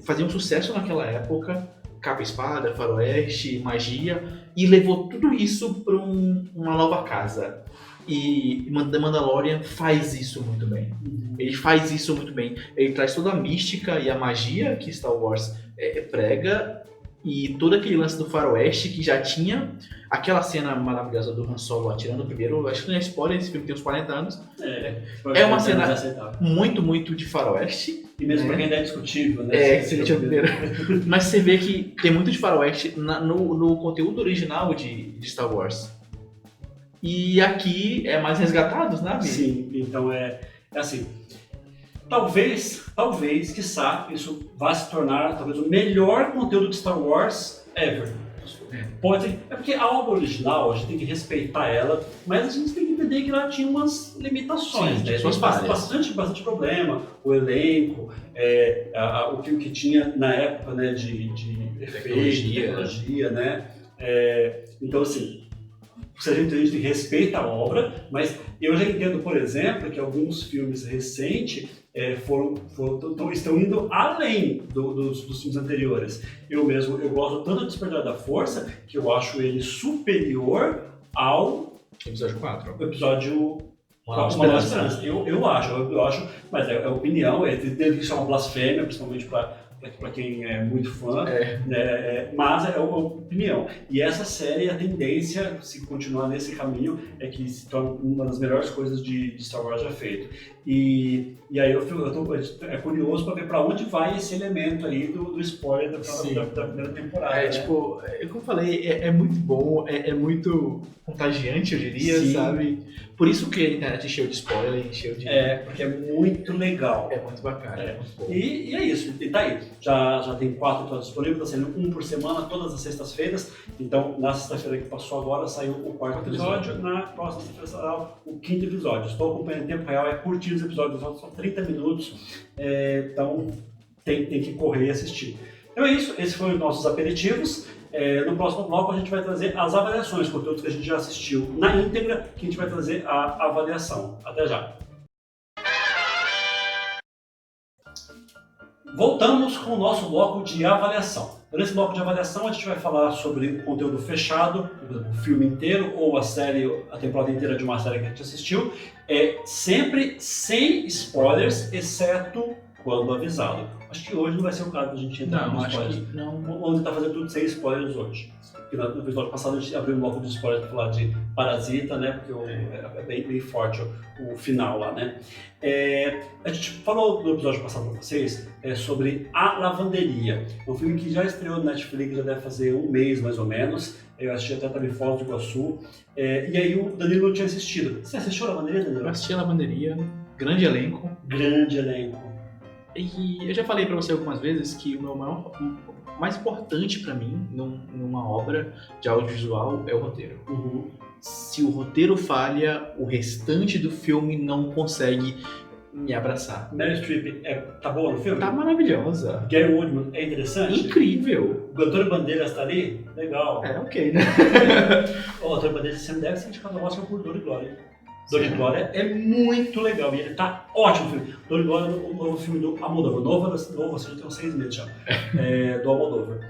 faziam sucesso naquela época, capa e espada, faroeste, magia, e levou tudo isso para uma nova casa. E The Mandalorian faz isso muito bem. Ele faz isso muito bem. Ele traz toda a mística e a magia que Star Wars prega, e todo aquele lance do faroeste que já tinha aquela cena maravilhosa do Han Solo atirando primeiro. Acho que não é spoiler, esse filme tem uns 40 anos. É uma cena muito de faroeste. E mesmo pra quem ainda é discutível, né? Mas você vê que tem muito de faroeste no conteúdo original de Star Wars. E aqui é mais resgatado, né? Sim, então é assim. Talvez, quiçá, isso vá se tornar talvez o melhor conteúdo de Star Wars ever. Pode ser, porque a obra original, a gente tem que respeitar ela, mas a gente tem que entender que ela tinha umas limitações, sim, né? Tem bastante problema, o elenco, o que tinha na época, né, de efeito, tecnologia, né? Então, assim, a gente respeita a obra, mas eu já entendo, por exemplo, que alguns filmes recentes estão indo além dos filmes anteriores. Eu gosto tanto do Despertar da Força, que eu acho ele superior ao Episódio 4. episódio Uma Nova Uma Nova Esperança. Esperança. Eu acho, mas é opinião, deve que isso é uma blasfêmia, principalmente para quem é muito fã, né? Mas é uma opinião. E essa série, a tendência, se continuar nesse caminho, é que se torne uma das melhores coisas de Star Wars já feito. E aí é curioso para ver para onde vai esse elemento aí do spoiler da primeira temporada. Como eu falei, é muito bom, é muito contagiante, eu diria, Sim. Sabe? Por isso que a internet encheu de spoiler, encheu de... Porque é muito legal. É muito bacana, é muito bom. E é isso, e tá aí. Já tem 4 episódios disponíveis, tá saindo um por semana, todas as sextas-feiras. Então, na sexta-feira que passou agora, saiu o 4º episódio. Na próxima sexta-feira será o 5º episódio. Estou acompanhando em tempo real, é curtir os episódios, são 30 minutos. Então, tem que correr e assistir. Então é isso, esses foram os nossos aperitivos. No próximo bloco a gente vai trazer as avaliações, conteúdos que a gente já assistiu na íntegra, que a gente vai trazer a avaliação. Até já! Voltamos com o nosso bloco de avaliação. Nesse bloco de avaliação a gente vai falar sobre o conteúdo fechado, o filme inteiro ou a série, a temporada inteira de uma série que a gente assistiu, sempre sem spoilers, exceto quando avisado. Acho que hoje não vai ser o caso da gente entrar nos spoilers. Acho que não. Vamos tentar fazer tudo sem spoilers hoje. Porque no episódio passado a gente abriu um bloco de spoilers para falar de Parasita, né? Porque é bem forte o final lá, né? A gente falou no episódio passado para vocês sobre A Lavanderia. É um filme que já estreou no Netflix, já deve fazer um mês mais ou menos. Eu assisti até também Foz do Iguaçu. E aí o Danilo não tinha assistido. Você assistiu A Lavanderia, Danilo? Eu assisti A Lavanderia, grande elenco. Grande elenco. E eu já falei pra você algumas vezes que o mais importante pra mim numa obra de audiovisual é o roteiro. Uhum. Se o roteiro falha, o restante do filme não consegue me abraçar. Meryl Streep tá boa no filme? Tá maravilhosa. Gary Oldman é interessante? Incrível. O Antônio Bandeiras tá ali? Legal. Ok, né? O Antônio Bandeiras sempre deve ser indicado ao Oscar por Dor e Glória. Dor e Glória é muito legal e ele tá ótimo no filme. Dor e Glória é o novo filme do Almodóvar. Novo, você já tem uns 6 meses já. Do Almodóvar.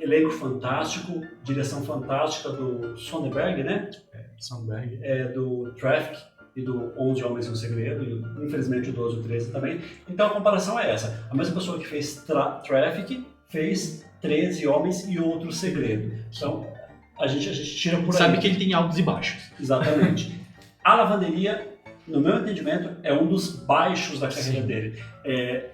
Elenco fantástico, direção fantástica do Soderbergh, né? Soderbergh. Do Traffic e do 11 Homens e um Segredo, e infelizmente o 12 e o 13 também. Então a comparação é essa. A mesma pessoa que fez Traffic fez 13 Homens e Outro Segredo. Então a gente tira por aí. Sabe que ele tem altos e baixos. Exatamente. A Lavanderia, no meu entendimento, é um dos baixos da carreira dele.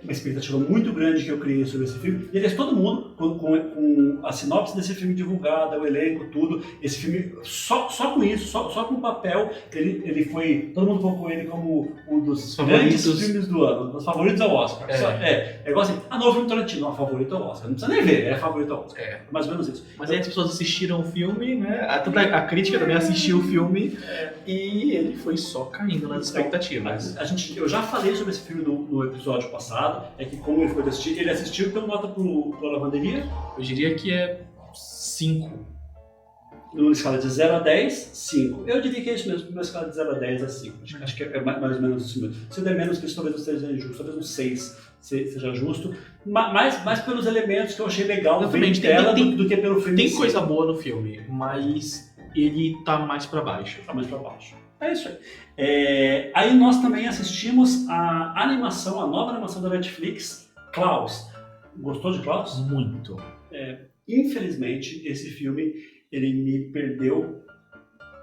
Uma expectativa muito grande que eu criei sobre esse filme. E aliás, todo mundo, com a sinopse desse filme divulgada, o elenco, tudo, esse filme, só com isso, só com o papel, ele foi. Todo mundo colocou ele como um dos grandes filmes do ano, um dos favoritos ao Oscar. É igual assim, novo filme Tarantino, favorito ao Oscar. Não precisa nem ver, é favorito ao Oscar. Mais ou menos isso. Mas aí as pessoas assistiram o filme, né? A crítica também assistiu o filme e ele foi só caindo nas expectativas. Eu já falei sobre esse filme no episódio passado, que como ele foi assistir, ele assistiu, então nota pro Lavanderia? Eu diria que é 5. Numa escala de 0 a 10, 5. Eu diria que é isso mesmo, numa escala de 0 a 10 é 5. Acho que é mais ou menos isso mesmo. Se eu der menos que isso, talvez eu seja injusto, talvez um 6 seja justo. Mais pelos elementos que eu achei legal ver em tela do que pelo filme. Tem coisa boa no filme, mas ele tá mais pra baixo. Tá mais pra baixo. É isso aí. Aí nós também assistimos a nova animação da Netflix, Klaus. Gostou de Klaus? Muito. Infelizmente, esse filme, ele me perdeu.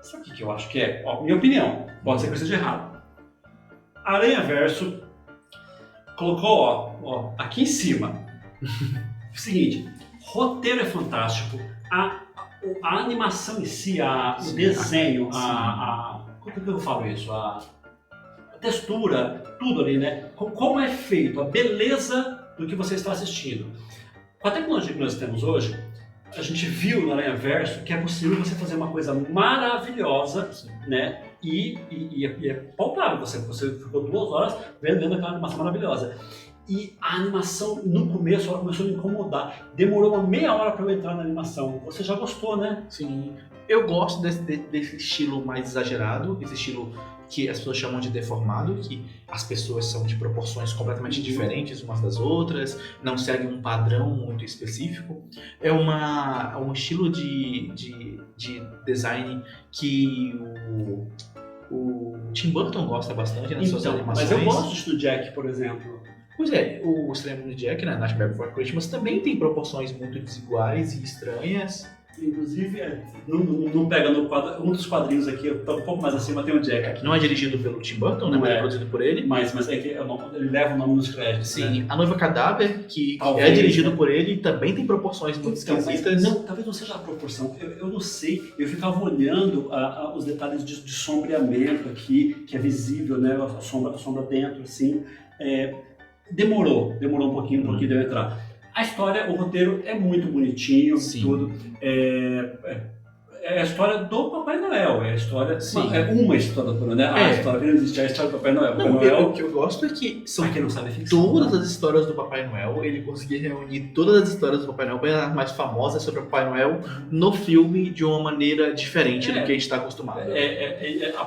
Sabe o que eu acho que é? Minha opinião, pode ser que eu esteja errado. Aranha Verso colocou, aqui em cima. O seguinte, roteiro é fantástico, a animação em si, o desenho, como que eu falo isso? A textura, tudo ali, né? Como é feito, a beleza do que você está assistindo. Com a tecnologia que nós temos hoje, a gente viu no Aranha Verso que é possível você fazer uma coisa maravilhosa, né? E é palpável, você ficou 2 horas vendo aquela animação maravilhosa. E a animação, no começo, ela começou a me incomodar. Demorou uma meia hora para eu entrar na animação. Você já gostou, né? Sim. Eu gosto desse estilo mais exagerado, esse estilo que as pessoas chamam de deformado, que as pessoas são de proporções completamente diferentes umas das outras, não seguem um padrão muito específico. É um estilo de design que o Tim Burton gosta bastante nas suas animações. Mas eu gosto do Jack, por exemplo. Pois é, o Extremo de Jack, né, Nightmare Before Christmas, também tem proporções muito desiguais e estranhas. Inclusive, não pega no quadro. Um dos quadrinhos aqui, tá um pouco mais acima, tem o Jack aqui. Não é dirigido pelo Tim Burton, né? Não Mas é. é produzido por ele. Mas é que ele leva o nome nos créditos. Sim, né? A Noiva Cadáver, que Talvez, é dirigido né? por ele, também tem proporções muito esquisitas. Não, talvez não seja a proporção. Eu não sei. Eu ficava olhando os detalhes de sombreamento aqui, que é visível, né? A sombra dentro, assim. Demorou um pouquinho de eu entrar. A história, o roteiro é muito bonitinho, Sim. tudo. É a história do Papai Noel, é a história. Sim. É uma história do Papai Noel. A história que não existe, é a história do Papai Noel. Papai Não, Noel, o que eu gosto é que são pra quem não sabe, é ficção. todas né? as histórias do Papai Noel, ele conseguia reunir todas as histórias do Papai Noel, bem as mais famosas sobre o Papai Noel, no filme de uma maneira diferente do que a gente está acostumado.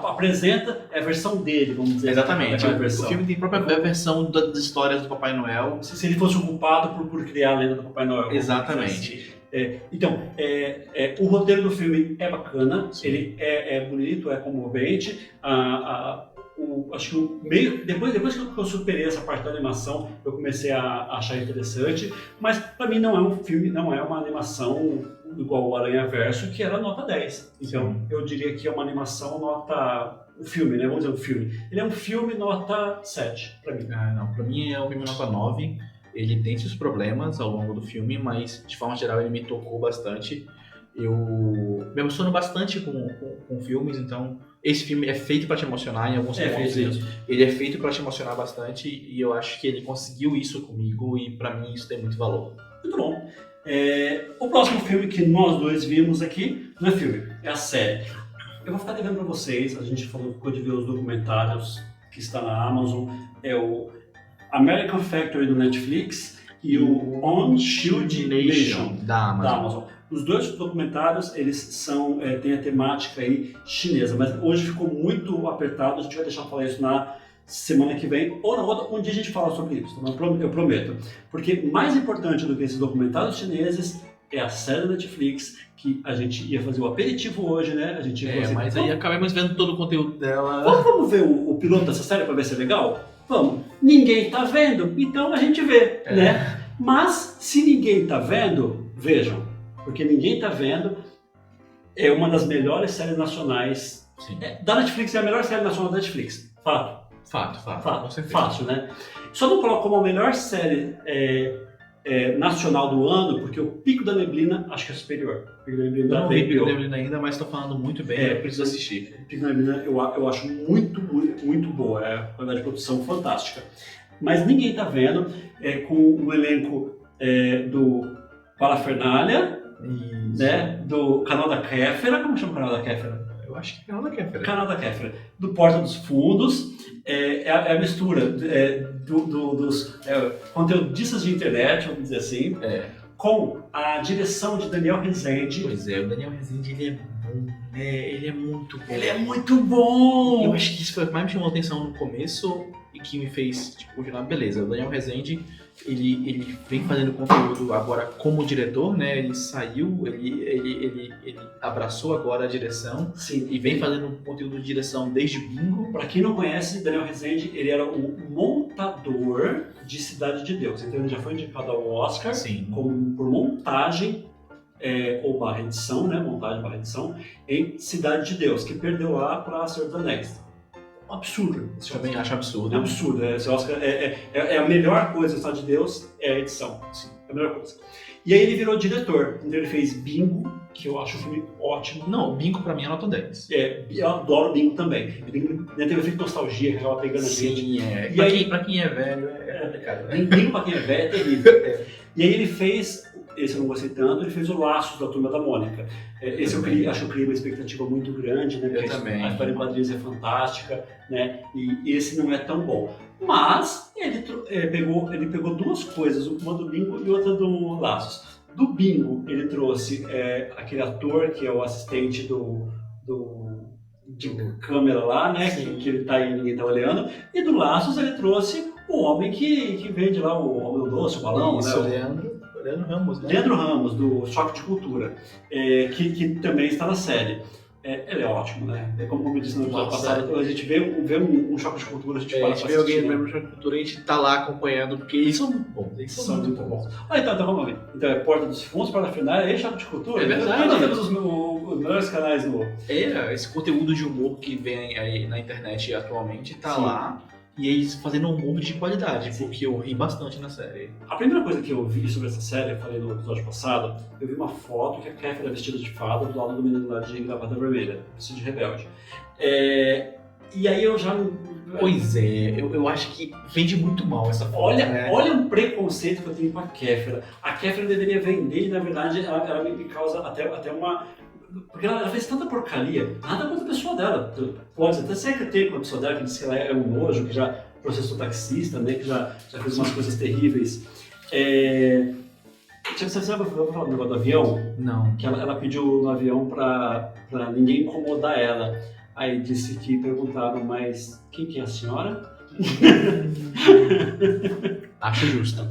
Apresenta a versão dele, vamos dizer. Exatamente. A O versão. filme tem a própria versão das histórias do Papai Noel. Se ele fosse o culpado por criar a lenda do Papai Noel. Exatamente. Então, o roteiro do filme é bacana, Sim. ele é bonito, é comovente. Acho que depois que eu superei essa parte da animação, eu comecei a achar interessante. Mas para mim não é um filme, não é uma animação igual o Aranha Verso, que era nota 10. Então, eu diria que é uma animação nota... O filme, né? Vamos dizer, o filme. Ele é um filme nota 7 para mim. Não, pra mim é um filme nota 9. Ele tem seus problemas ao longo do filme, mas de forma geral ele me tocou bastante. Eu me emociono bastante com filmes, então esse filme é feito para te emocionar em alguns pontos. Ele é feito para te emocionar bastante e eu acho que ele conseguiu isso comigo e para mim isso tem muito valor. Muito bom. O próximo filme que nós dois vimos aqui não é filme, é a série. Eu vou ficar devendo para vocês, a gente ficou de ver os documentários que está na Amazon, é o American Factory do Netflix e o On Shield Nation da Amazon. Amazon. Os dois documentários, eles têm a temática aí chinesa, mas hoje ficou muito apertado, a gente vai deixar falar isso na semana que vem ou na outra, um dia a gente fala sobre isso, eu prometo. Porque mais importante do que esses documentários chineses é a série da Netflix, que a gente ia fazer o aperitivo hoje, né? A gente ia fazer... Mas aí acabamos vendo todo o conteúdo dela. Vamos ver o piloto dessa série para ver se é legal? Vamos. Ninguém tá vendo, então a gente vê, né? Mas se ninguém tá vendo, vejam, porque ninguém tá vendo é uma das melhores séries nacionais. Sim. Da Netflix, é a melhor série nacional da Netflix. Fato. Com certeza. Fácil, né? Só não coloco como a melhor série nacional do ano, porque o Pico da Neblina acho que é superior. O Pico da Neblina Não vi Pico da Neblina ainda, mas estou falando muito bem, eu preciso assistir. O Pico da Neblina eu acho muito, muito, muito boa, é uma qualidade de produção fantástica. Mas ninguém tá vendo, com o elenco do Parafernália, né, do Canal da Kéfera, como chama o Canal da Kéfera? Eu acho que é Canal da Kéfera. Canal da Kéfera, do Porta dos Fundos, é a mistura dos conteudistas de internet, vamos dizer assim, com a direção de Daniel Rezende. Pois é, o Daniel Rezende, ele é bom, ele é muito bom. Ele é muito bom! Eu acho que isso foi o que mais me chamou a atenção no começo e que me fez, continuar, beleza, o Daniel Rezende, ele vem fazendo conteúdo agora como diretor, né? Ele saiu, ele abraçou agora a direção. Sim. E vem fazendo conteúdo de direção desde Bingo. Para quem não conhece, Daniel Rezende, ele era o montador de Cidade de Deus. Então ele já foi indicado ao Oscar por montagem ou barra edição, né? Montagem barra edição em Cidade de Deus, que perdeu lá para Senhor dos Anéis. Absurdo. Eu também acho absurdo. É absurdo. Esse Oscar é a melhor coisa da Cidade de Deus, é a edição. Sim, é a melhor coisa. E aí ele virou diretor. Então ele fez Bingo, que eu acho um filme ótimo. Não, Bingo pra mim é nota 10. Eu adoro Bingo também. Bingo teve efeito nostalgia, que ela pegando a gente. Sim, E aí, pra quem é velho é complicado, né? Bingo pra quem é velho é terrível. E aí ele fez, esse eu não gostei tanto, ele fez o Laços da Turma da Mônica. Esse eu acho que eu criei uma expectativa muito grande, né? Eu também. A história em quadrinhos é fantástica, né? E esse não é tão bom. Mas ele pegou duas coisas, uma do Bingo e outra do Laços. Do Bingo, ele trouxe aquele ator que é o assistente de câmera lá, né? Que ele tá aí e ninguém tá olhando. E do Laços, ele trouxe o homem que vende lá o Homem Doce, o balão, Isso, né? Leandro Ramos, né? Leandro Ramos, do Choque de Cultura, que também está na série. Ele é ótimo, né? Como eu disse no episódio passado, a gente vê um choque de cultura, a gente para a gente vê alguém no mesmo choque de cultura e a gente tá lá acompanhando, porque eles são muito bons. Eles são muito bons. Então vamos ver. Então é Porta dos Fundos, para a final, é choque de cultura. É verdade. Então, nós temos os melhores canais no... Esse conteúdo de humor que vem aí na internet atualmente tá Sim. lá. E eles fazendo um humor de qualidade, porque eu ri bastante na série. A primeira coisa que eu vi sobre essa série, eu falei no episódio passado, eu vi uma foto que a Kéfera vestida de fada do lado do menino lá de gravata vermelha, vestido de rebelde. E aí eu já... Pois é, eu acho que vende muito mal essa foto. Olha um preconceito que eu tenho com a Kéfera. A Kéfera deveria vender e, na verdade, ela me causa até uma... Porque ela fez tanta porcaria, nada contra a pessoa dela. Pode até ser que tem com a pessoa dela, que diz que ela é um nojo, que já processou taxista, né, que já fez umas coisas terríveis. Você sabe falar do negócio do avião? Não. Que ela pediu no avião pra ninguém incomodar ela. Aí disse que perguntaram, mas quem que é a senhora? Acho justo.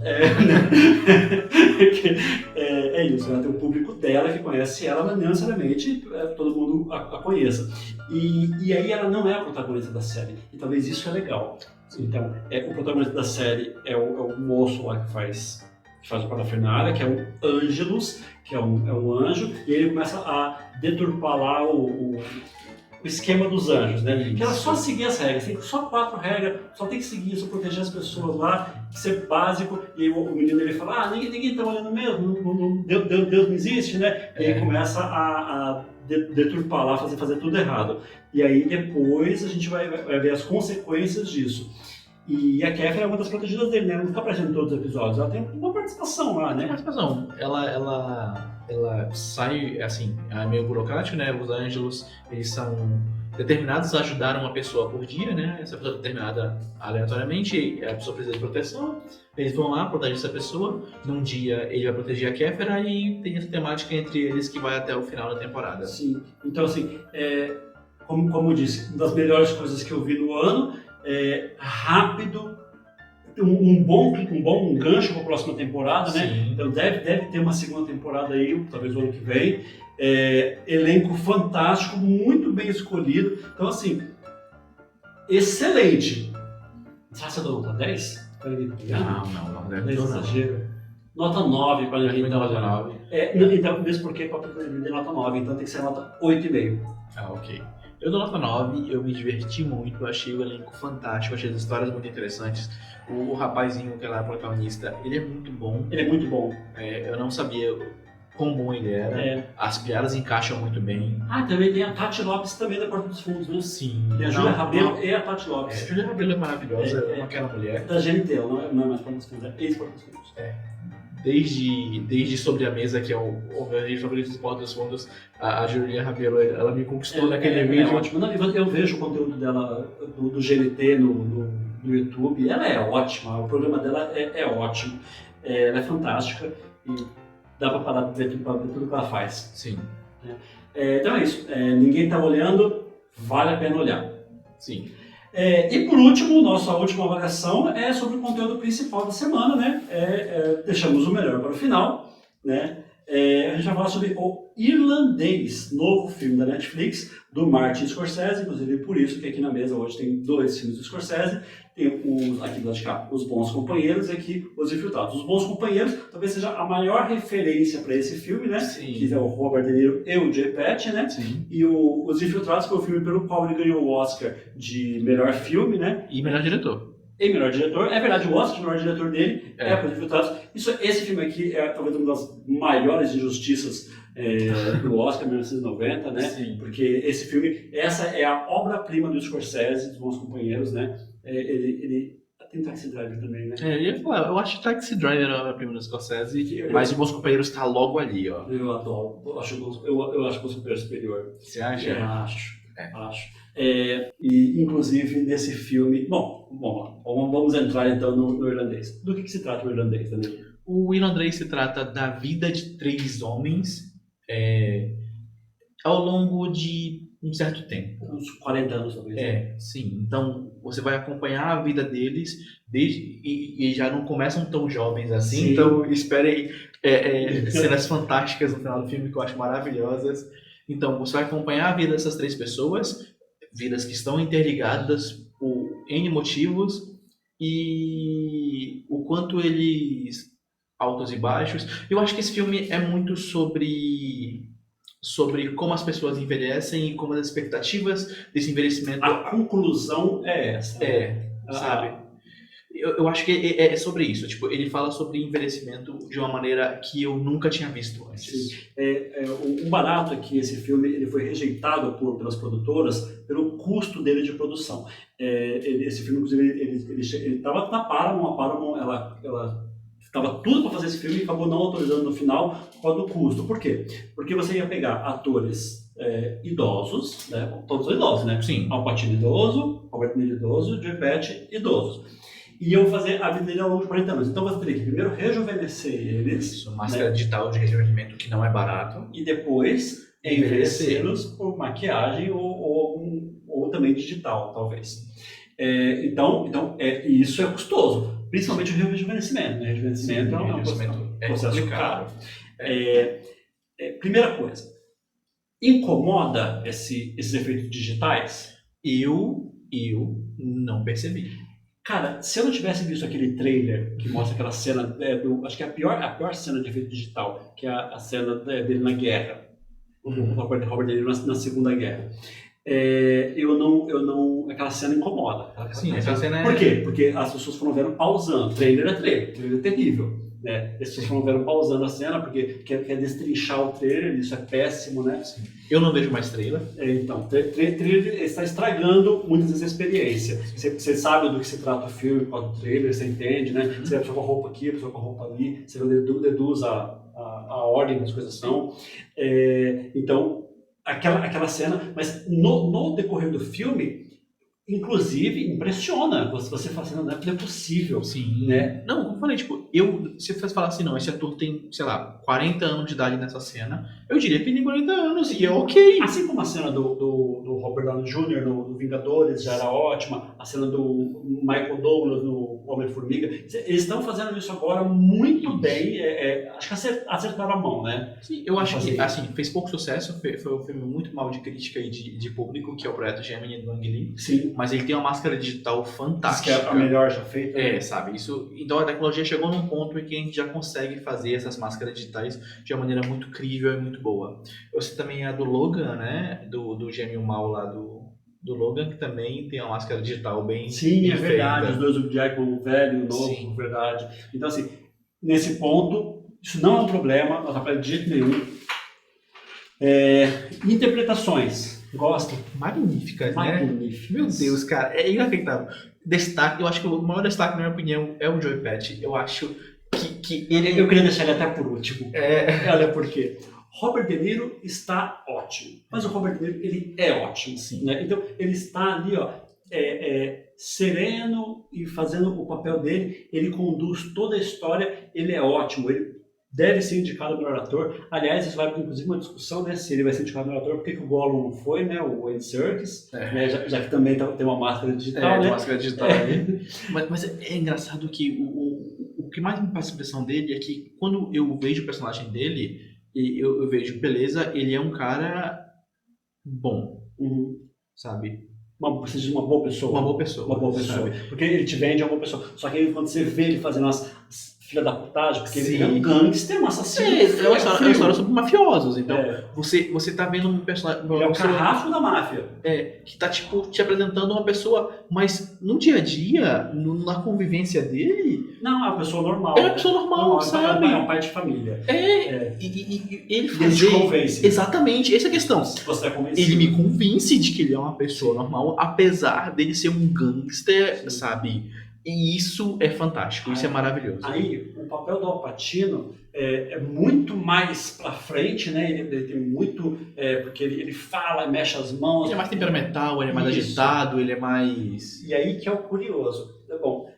É isso, ela tem o público dela que conhece ela, mas não necessariamente todo mundo a conheça. E aí ela não é a protagonista da série, e talvez isso é legal. Então, o protagonista da série é o moço lá que faz o parafernália, que é o Ângelus, que é um anjo, e ele começa a deturpar lá o esquema dos anjos, né? Que era só seguir as regras, tem só 4 regras, só tem que seguir, só proteger as pessoas lá, ser básico. E aí o menino ele fala, ninguém tá olhando mesmo, Deus não existe, né? E aí começa a deturpar lá, fazer tudo errado. E aí depois a gente vai ver as consequências disso. E a Kéfera é uma das protegidas dele, né? Ela não fica aparecendo em todos os episódios, ela tem uma participação lá, né? Participação. Ela sai, assim, é meio burocrático, né? Os Ângelos, eles são determinados a ajudar uma pessoa por dia, né? Essa pessoa é determinada aleatoriamente, a pessoa precisa de proteção, eles vão lá, protegem essa pessoa, num dia ele vai proteger a Kéfera e tem essa temática entre eles que vai até o final da temporada. Sim, então assim, como eu disse, uma das melhores coisas que eu vi no ano, rápido, um bom gancho para a próxima temporada, né? Sim. Então deve ter uma segunda temporada aí, talvez o ano que vem. Elenco fantástico, muito bem escolhido. Então assim, excelente. Será que você dá nota 10? Não, deve ter exagero. Nota 9 para ninguém dar nota 9. Então, mesmo porque para ninguém nota 9, então tem que ser nota 8,5. Ok. Eu dou nota 9, eu me diverti muito, eu achei o elenco fantástico, achei as histórias muito interessantes. O rapazinho que é lá protagonista, ele é muito bom. Ele é muito bom. Eu não sabia quão bom ele era. As piadas encaixam muito bem. Também tem a Tati Lopes também da Porta dos Fundos, né? Sim. Tem a Júlia Rabelo e a Tati Lopes. A Júlia Rabelo é maravilhosa, é aquela mulher. Da GNT, ela não é mais Porta dos Fundos, é ex-Porta dos Fundos. Desde Sobre a Mesa, que é o meu livro favorito dos Porta dos Fundos, a Júlia Rabelo, ela me conquistou naquele vídeo. É ótimo. Eu vejo o conteúdo dela do GNT no YouTube, ela é ótima, o programa dela é ótimo, ela é fantástica e dá pra parar de ver tudo que ela faz. Sim. Então é isso, ninguém tá olhando, vale a pena olhar. Sim. E por último, nossa última avaliação é sobre o conteúdo principal da semana, né? Deixamos o melhor para o final, né? A gente vai falar sobre O Irlandês, novo filme da Netflix, do Martin Scorsese, inclusive por isso que aqui na mesa hoje tem 2 filmes do Scorsese, tem aqui do lado de cá, Os Bons Companheiros, e aqui Os Infiltrados. Os Bons Companheiros talvez seja a maior referência para esse filme, né? Sim. Que é o Robert De Niro e o Joe Pesci, né? Sim. E Os Infiltrados foi o filme pelo qual ele ganhou o Oscar de melhor filme, né? E melhor diretor. E melhor diretor. É verdade, o Oscar de melhor diretor dele é para Os Infiltrados. Esse filme aqui é talvez uma das maiores injustiças do Oscar 1990, né? Sim. Porque esse filme, essa é a obra-prima do Scorsese, dos Bons Companheiros, né? Ele tem Taxi Driver também, né? Eu ia falar, eu acho que Taxi Driver é a obra-prima do Scorsese, mas o Bons Companheiros está logo ali, ó. Eu adoro, eu acho o Bons Companheiros superior. Você acha? Eu acho. Acho. E, inclusive, nesse filme... Bom, vamos entrar então no irlandês. Do que se trata o irlandês, Danilo? O irlandês se trata da vida de 3 homens ao longo de um certo tempo. Uns 40 anos, talvez. Sim. Então, você vai acompanhar a vida deles e já não começam tão jovens assim. Sim. Então, esperem cenas fantásticas no final do filme que eu acho maravilhosas. Então, você vai acompanhar a vida dessas 3 pessoas, vidas que estão interligadas por N motivos e o quanto eles altos e baixos. Eu acho que esse filme é muito sobre como as pessoas envelhecem e como as expectativas desse envelhecimento... A conclusão é essa. Sabe? Eu acho que é sobre isso. Tipo, ele fala sobre envelhecimento de uma maneira que eu nunca tinha visto antes. Sim. O barato é que esse filme ele foi rejeitado pelas produtoras pelo custo dele de produção. Esse filme, inclusive, ele estava na Paramount. A Paramount, ela estava tudo para fazer esse filme e acabou não autorizando no final por causa do custo. Por quê? Porque você ia pegar atores idosos, né? Todos são idosos, né? Sim. Al Pacino idoso, Robert De Niro idoso, Joe Pesci idosos. E iam fazer a vida dele ao longo de 40 anos. Então você teria que primeiro rejuvenescer eles. Isso, máscara digital de rejuvenescimento que não é barato. E depois envelhecê-los por maquiagem ou também digital, talvez. Então, isso é custoso. Principalmente o rejuvenescimento. Né? Rejuvenescimento é um processo caro. Primeira coisa, incomoda esses efeitos digitais? Eu não percebi. Cara, se eu não tivesse visto aquele trailer que mostra aquela cena, acho que é a pior cena de efeito digital, que é a cena dele na guerra, o Robert De Niro na Segunda Guerra. Aquela cena incomoda. Sim, essa cena Por quê? Porque as pessoas foram vendo pausando. Trailer é terrível. Né? As pessoas foram vendo pausando a cena porque quer destrinchar o trailer, isso é péssimo, né? Sim. Eu não vejo mais trailer. Então, trailer está estragando muitas vezes a experiência. Você sabe do que se trata o filme, qual o trailer, você entende, né? Você vê a pessoa com a roupa aqui, a pessoa com a roupa ali, você deduz a ordem que as coisas são. Então, aquela cena, mas no decorrer do filme, inclusive, impressiona. Você fala assim, não é possível. Sim. Né? Não, como eu falei, tipo, se você falar assim, não, esse ator tem, sei lá, 40 anos de idade nessa cena, eu diria que ele tem 40 anos e é ok. Assim como a cena do Robert Downey Jr. no Vingadores já era ótima, a cena do Michael Douglas no Homem-Formiga, eles estão fazendo isso agora muito bem, acho que acertaram a mão, né? Sim, eu acho que, assim, fez pouco sucesso, foi um filme muito mal de crítica e de público, que é o projeto Gemini do Ang Lee. Sim. Mas ele tem uma máscara digital fantástica. Isso que é a melhor já feita. Né? Sabe, isso, então a tecnologia chegou num ponto em que a gente já consegue fazer essas máscaras digitais de uma maneira muito crível e muito boa. Eu sei também a do Logan, né, do gêmeo mal lá do Logan, que também tem uma máscara digital bem Sim, é feita. verdade, os dois, o Jack, o velho e o novo, Sim. Verdade. Então assim, nesse ponto, isso não é um problema, não atrapalha de jeito nenhum. Interpretações, gosta? Magníficas, né? Magníficas. Meu Deus, cara, é inacreditável. Destaque, eu acho que o maior destaque, na minha opinião, é o Joe Pesci. Eu acho que ele... Eu queria deixar ele até por último. Olha por quê. Robert De Niro está ótimo, mas o Robert De Niro, ele é ótimo. Sim. Né? Então, ele está ali, ó, sereno e fazendo o papel dele, ele conduz toda a história, ele é ótimo, ele deve ser indicado melhor ator. Aliás, isso vai ter inclusive uma discussão, né, se ele vai ser indicado melhor ator, por que o Gollum não foi, né, o Andy Serkis, né, já que também tem uma máscara digital, né? Tem máscara digital ali. Mas é engraçado que o que mais me passa a impressão dele é que quando eu vejo o personagem dele, eu vejo, beleza, ele é um cara bom, sabe? Você diz uma boa pessoa. Uma boa pessoa. Uma boa pessoa. Sabe? Porque ele te vende uma boa pessoa. Só que aí, quando você vê ele fazendo as filha da putagem, porque ele é um gangster, um assassino. É uma história sobre mafiosos. Então, você tá vendo um personagem... Ele é o carrasco da máfia. Que tá, tipo, te apresentando uma pessoa, mas no dia a dia, na convivência dele... Não, é uma pessoa normal. É uma pessoa normal, sabe? É um pai de família. E ele fazer... Ele te convence. Exatamente, essa é a questão. Você é convencido. Ele me convence de que ele é uma pessoa normal, apesar dele ser um gangster, sabe? E isso é fantástico, isso é maravilhoso. Aí, o papel do Al Pacino é muito mais pra frente, né? Ele tem muito... porque ele fala, mexe as mãos. Ele é mais temperamental, ele é mais Isso. agitado, ele é mais... E aí que é o curioso. Bom,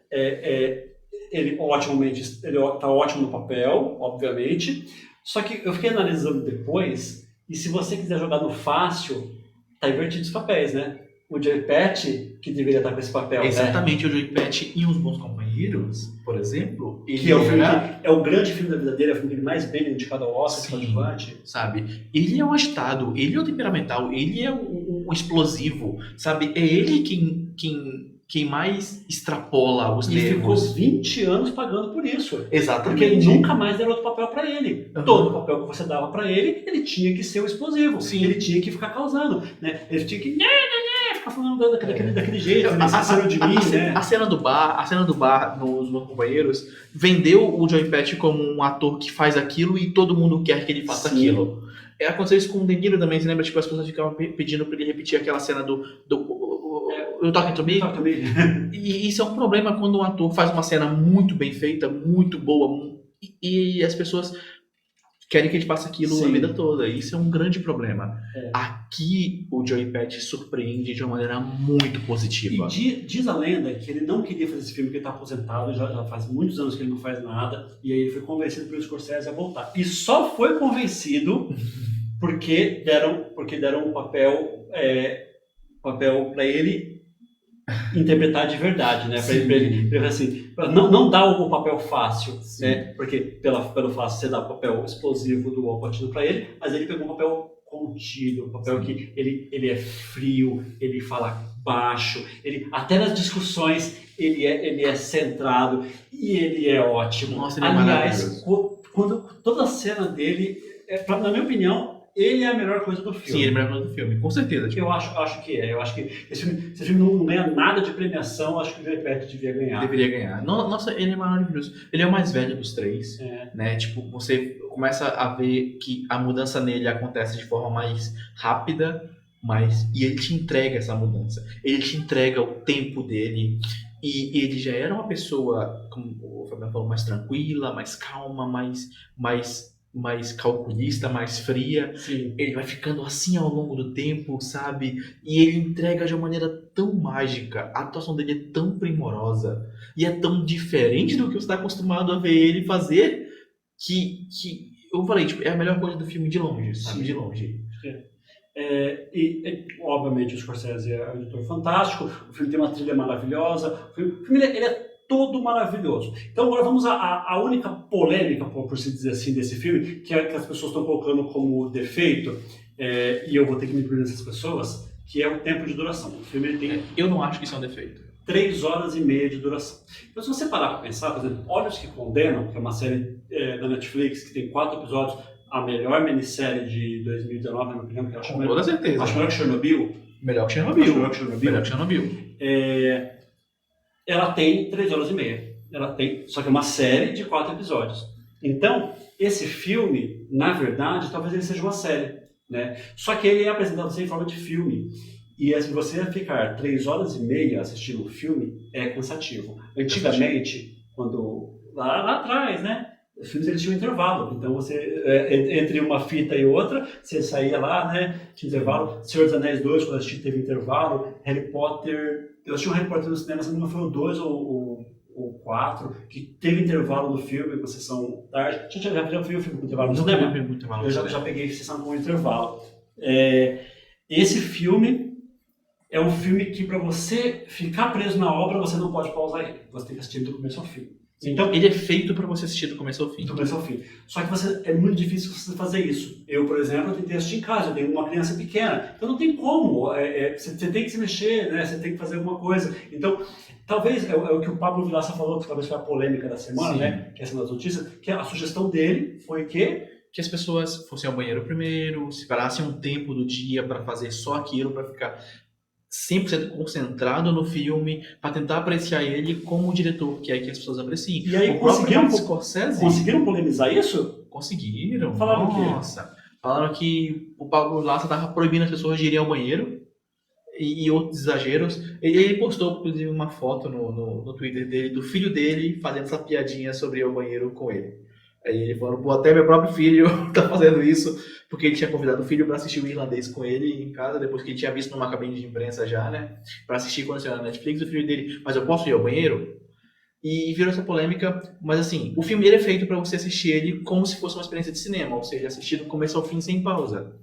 ele otimamente, ele tá ótimo no papel, obviamente. Só que eu fiquei analisando depois, e se você quiser jogar no fácil, tá invertido os papéis, né? O Joey Pesci, que deveria estar com esse papel, Exatamente, o Joey Pesci em Os Bons Companheiros, por exemplo, ele que é o filme que é o grande filme da vida dele, é o filme que ele mais bem indicado ao Oscar, Sim. coadjuvante. Sabe? Ele é um agitado, ele é o temperamental, ele é o explosivo, sabe? É ele quem mais extrapola os E ficou nervos. 20 anos pagando por isso. Exatamente. Porque ele nunca mais deram outro papel pra ele. Uhum. Todo papel que você dava pra ele, ele tinha que ser o explosivo. Sim. Ele tinha que ficar causando, né? Ele tinha que ficar falando daquele jeito, né? Esqueceram de mim, né? A cena do bar nos Bons Companheiros vendeu o Joey Pesci como um ator que faz aquilo e todo mundo quer que ele faça Sim. aquilo. Aconteceu isso com o De Niro também, você lembra? Tipo, as pessoas ficavam pedindo pra ele repetir aquela cena do You Talking to Me? E isso é um problema quando um ator faz uma cena muito bem feita, muito boa, e as pessoas querem que ele faça aquilo Sim. a vida toda. Isso é um grande problema. É. Aqui o Joey Pesci surpreende de uma maneira muito positiva. E diz a lenda que ele não queria fazer esse filme porque ele está aposentado, já faz muitos anos que ele não faz nada, e aí ele foi convencido pelo Scorsese a voltar. E só foi convencido porque deram um papel para ele interpretar de verdade, né? Para ele assim, não dar o papel fácil, né? Porque pelo fácil você dá o papel explosivo do Al Pacino para ele, mas ele pegou um papel contido, um papel que ele é frio, ele fala baixo, ele até nas discussões ele é centrado e ele é ótimo. Nossa, ele é aliás, maravilhoso. quando toda a cena dele, na minha opinião, ele é a melhor coisa do filme. Sim, ele é melhor do filme, com certeza. Eu acho que é. Eu acho que se esse filme não ganha nada de premiação, acho que o Joey Pesci devia ganhar. Deveria ganhar. Nossa, ele é maravilhoso. Ele é o mais velho dos três, né? Tipo, você começa a ver que a mudança nele acontece de forma mais rápida, e ele te entrega essa mudança. Ele te entrega o tempo dele. E ele já era uma pessoa, como o Fabiano falou, mais tranquila, mais calma, mais calculista, mais fria. Sim. Ele vai ficando assim ao longo do tempo, sabe? E ele entrega de uma maneira tão mágica. A atuação dele é tão primorosa e é tão diferente do que você está acostumado a ver ele fazer que eu falei, tipo, é a melhor coisa do filme de longe, sabe? Sim. De longe. Obviamente o Scorsese é um editor fantástico, o filme tem uma trilha maravilhosa, o filme ele é todo maravilhoso. Então agora vamos à única polêmica, por se dizer assim, desse filme, que as pessoas estão colocando como defeito, e eu vou ter que me incluir nessas pessoas, que é o tempo de duração. O filme ele tem Eu não acho que isso é um defeito. 3 horas e meia de duração. Então se você parar para pensar, por exemplo, Olhos que Condenam, que é uma série da Netflix, que tem 4 episódios, a melhor minissérie de 2019, na minha opinião, que eu acho Com toda certeza. acho melhor que Chernobyl. Melhor que Chernobyl. Ela tem 3 horas e meia. Só que é uma série de 4 episódios. Então, esse filme, na verdade, talvez ele seja uma série, né? Só que ele é apresentado assim em forma de filme. E se você ficar 3 horas e meia assistindo um filme, é cansativo. Antigamente, quando lá atrás, né? Os filmes eles tinham intervalo, então você, entre uma fita e outra, você saía lá, né, tinha intervalo. Senhor dos Anéis 2, quando eu assisti, teve intervalo. Harry Potter, eu assisti um Harry Potter no cinema, se não me engano foi o 2 ou o 4, que teve intervalo no filme, com sessão tarde. Já vi o filme com intervalo no cinema? Eu já peguei sessão com intervalo. Esse filme é um filme que, para você ficar preso na obra, você não pode pausar ele, você tem que assistir do começo ao fim. Então, ele é feito para você assistir do começo ao fim. Do começo ao fim. Só que é muito difícil você fazer isso. Eu, por exemplo, eu tentei assistir em casa, eu tenho uma criança pequena. Então não tem como. Você tem que se mexer, né? Você tem que fazer alguma coisa. Então, talvez, é o que o Pablo Vilaça falou, que talvez foi a polêmica da semana, Sim. né? Que é essa das notícias, que a sugestão dele foi que as pessoas fossem ao banheiro primeiro, separassem um tempo do dia para fazer só aquilo, para ficar 100% concentrado no filme, para tentar apreciar ele como o diretor quer que as pessoas apreciem. E aí conseguiram polemizar isso? Conseguiram. Falaram o quê? Nossa. Falaram que o Pablo Vilaça estava proibindo as pessoas de irem ao banheiro e outros exageros. Ele postou, inclusive, uma foto no Twitter dele, do filho dele fazendo essa piadinha sobre o banheiro com ele. Aí ele falou, pô, até meu próprio filho tá fazendo isso, porque ele tinha convidado o filho para assistir o irlandês com ele em casa, depois que ele tinha visto numa cabine de imprensa já, né? Para assistir quando saiu na Netflix, o filho dele, mas eu posso ir ao banheiro? E virou essa polêmica, mas assim, o filme ele é feito para você assistir ele como se fosse uma experiência de cinema, ou seja, assistir do começo ao fim sem pausa.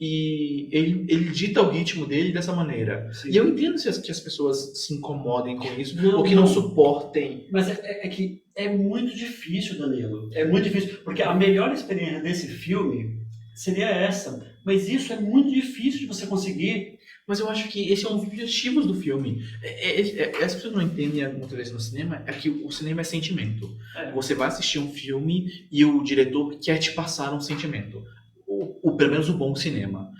E ele dita o ritmo dele dessa maneira. Sim. E eu entendo que as pessoas se incomodem com isso, Não, ou que não suportem. Mas é que é muito difícil, Danilo. É muito difícil. Porque a melhor experiência desse filme seria essa. Mas isso é muito difícil de você conseguir. Mas eu acho que esse é um dos objetivos do filme. As pessoas não entendem muitas vezes no cinema, é que o cinema é sentimento. Você vai assistir um filme e o diretor quer te passar um sentimento. Pelo menos o bom cinema.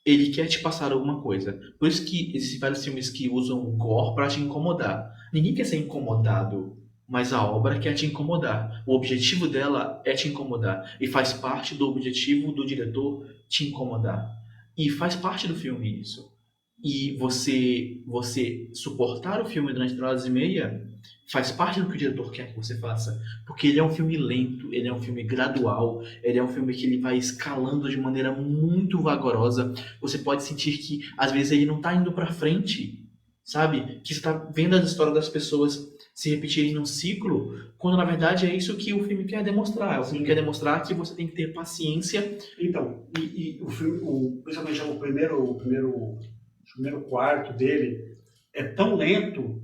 Ele quer te passar alguma coisa. Por isso que existem vários filmes que usam o gore para te incomodar. Ninguém quer ser incomodado, mas a obra quer te incomodar. O objetivo dela é te incomodar. E faz parte do objetivo do diretor te incomodar. E faz parte do filme isso. E você suportar o filme durante 3 horas e meia faz parte do que o diretor quer que você faça. Porque ele é um filme lento, ele é um filme gradual, ele é um filme que ele vai escalando de maneira muito vagarosa. Você pode sentir que, às vezes, ele não está indo para frente, sabe? Que você está vendo a história das pessoas se repetirem num ciclo, quando, na verdade, é isso que o filme quer demonstrar. O filme quer demonstrar que você tem que ter paciência. Então, e o filme, principalmente o primeiro quarto dele, é tão lento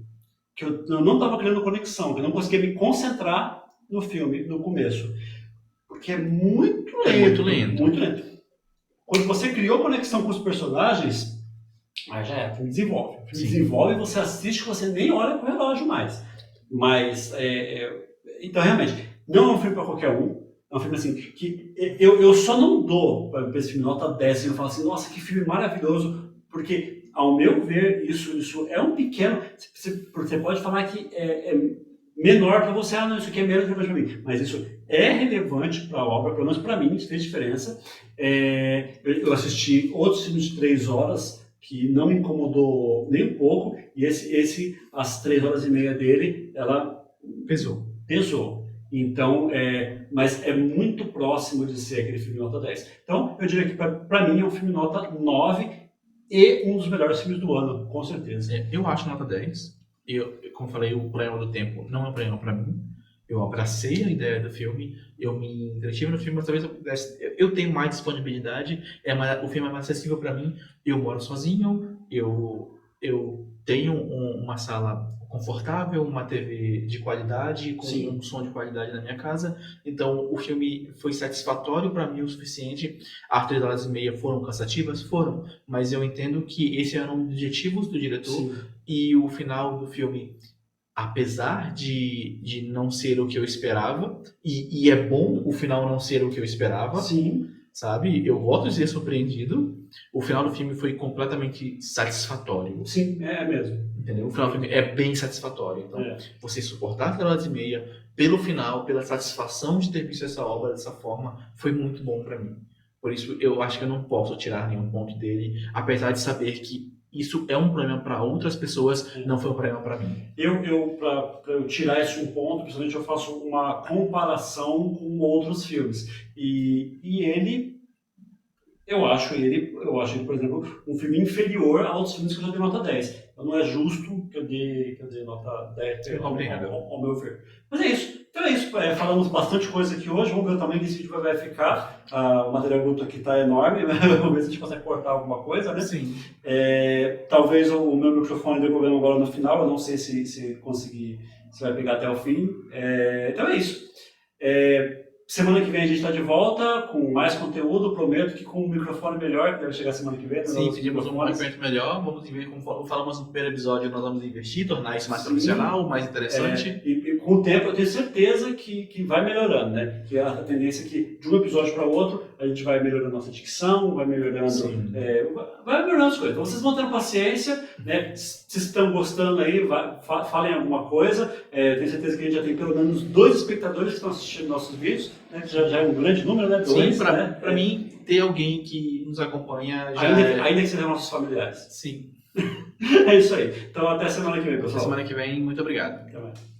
que eu não estava criando conexão, que eu não conseguia me concentrar no filme, no começo. Porque é muito lento. É muito lento. Muito lento. Quando você criou conexão com os personagens, aí já é, o filme desenvolve. O filme desenvolve e você assiste que você nem olha pro relógio mais. Mas, então, realmente, não é um filme para qualquer um. É um filme assim, que eu só não dou para esse filme nota 10, eu falo assim, nossa, que filme maravilhoso, porque ao meu ver, isso é um pequeno. Você pode falar que é menor para você, não, isso aqui é menos relevante para mim. Mas isso é relevante para a obra, pelo menos para mim, isso fez diferença. Eu assisti outros filmes de 3 horas que não me incomodou nem um pouco, e as 3 horas e meia dele, ela pesou. Então, mas é muito próximo de ser aquele filme nota 10. Então, eu diria que para mim é um filme nota 9, e um dos melhores filmes do ano, com certeza. Eu acho nota 10. Como falei, o problema do tempo não é um problema para mim. Eu abracei a ideia do filme, eu me entretive no filme, mas talvez eu tenho mais disponibilidade, o filme é mais acessível para mim. Eu moro sozinho, eu tenho uma sala confortável, uma TV de qualidade, com um som de qualidade na minha casa. Então, o filme foi satisfatório para mim o suficiente. As 3 horas e meia foram cansativas? Foram. Mas eu entendo que esse era um dos objetivos do diretor. Sim. E o final do filme, apesar de não ser o que eu esperava, e é bom o final não ser o que eu esperava, sim, sabe? Eu gosto de ser surpreendido. O final do filme foi completamente satisfatório. Sim, é mesmo. Entendeu? O final do filme é bem satisfatório. Então, você suportar 3 horas e meia, pelo final, pela satisfação de ter visto essa obra dessa forma, foi muito bom para mim. Por isso, eu acho que eu não posso tirar nenhum ponto dele, apesar de saber que isso é um problema para outras pessoas, não foi um problema para mim. Para eu tirar esse um ponto, principalmente eu faço uma comparação com outros filmes. E eu acho ele, por exemplo, um filme inferior a outros filmes que eu já dei nota 10. Então não é justo que eu dê nota 10 ao meu ver. Mas é isso. Então é isso. Falamos bastante coisa aqui hoje. Vamos ver o tamanho que esse vídeo vai ficar. O material bruto aqui está enorme. Vamos ver se a gente consegue cortar alguma coisa, né? Sim. Talvez o meu microfone dê problema agora no final. Eu não sei se conseguir, se vai pegar até o fim. Então é isso. Semana que vem a gente está de volta com mais conteúdo, prometo que com um microfone melhor, que deve chegar semana que vem. Sim, pedimos um equipamento melhor, vamos ver, como falamos no primeiro episódio, nós vamos investir, tornar isso mais profissional, mais interessante. E com o tempo eu tenho certeza que vai melhorando, né? Que a tendência é que de um episódio para o outro a gente vai melhorando a nossa dicção, vai melhorando, vai melhorando as coisas. Então vocês vão tendo paciência, né? Se estão gostando aí, falem alguma coisa. Tenho certeza que a gente já tem pelo menos 2 espectadores que estão assistindo nossos vídeos. né, que já é um grande número, né? Sim, Dois, pra, né? pra mim, ter alguém que nos acompanha já Ainda que sejam nossos familiares. Sim. É isso aí. Então até semana que vem, Até pessoal. semana que vem. Muito obrigado. Até mais.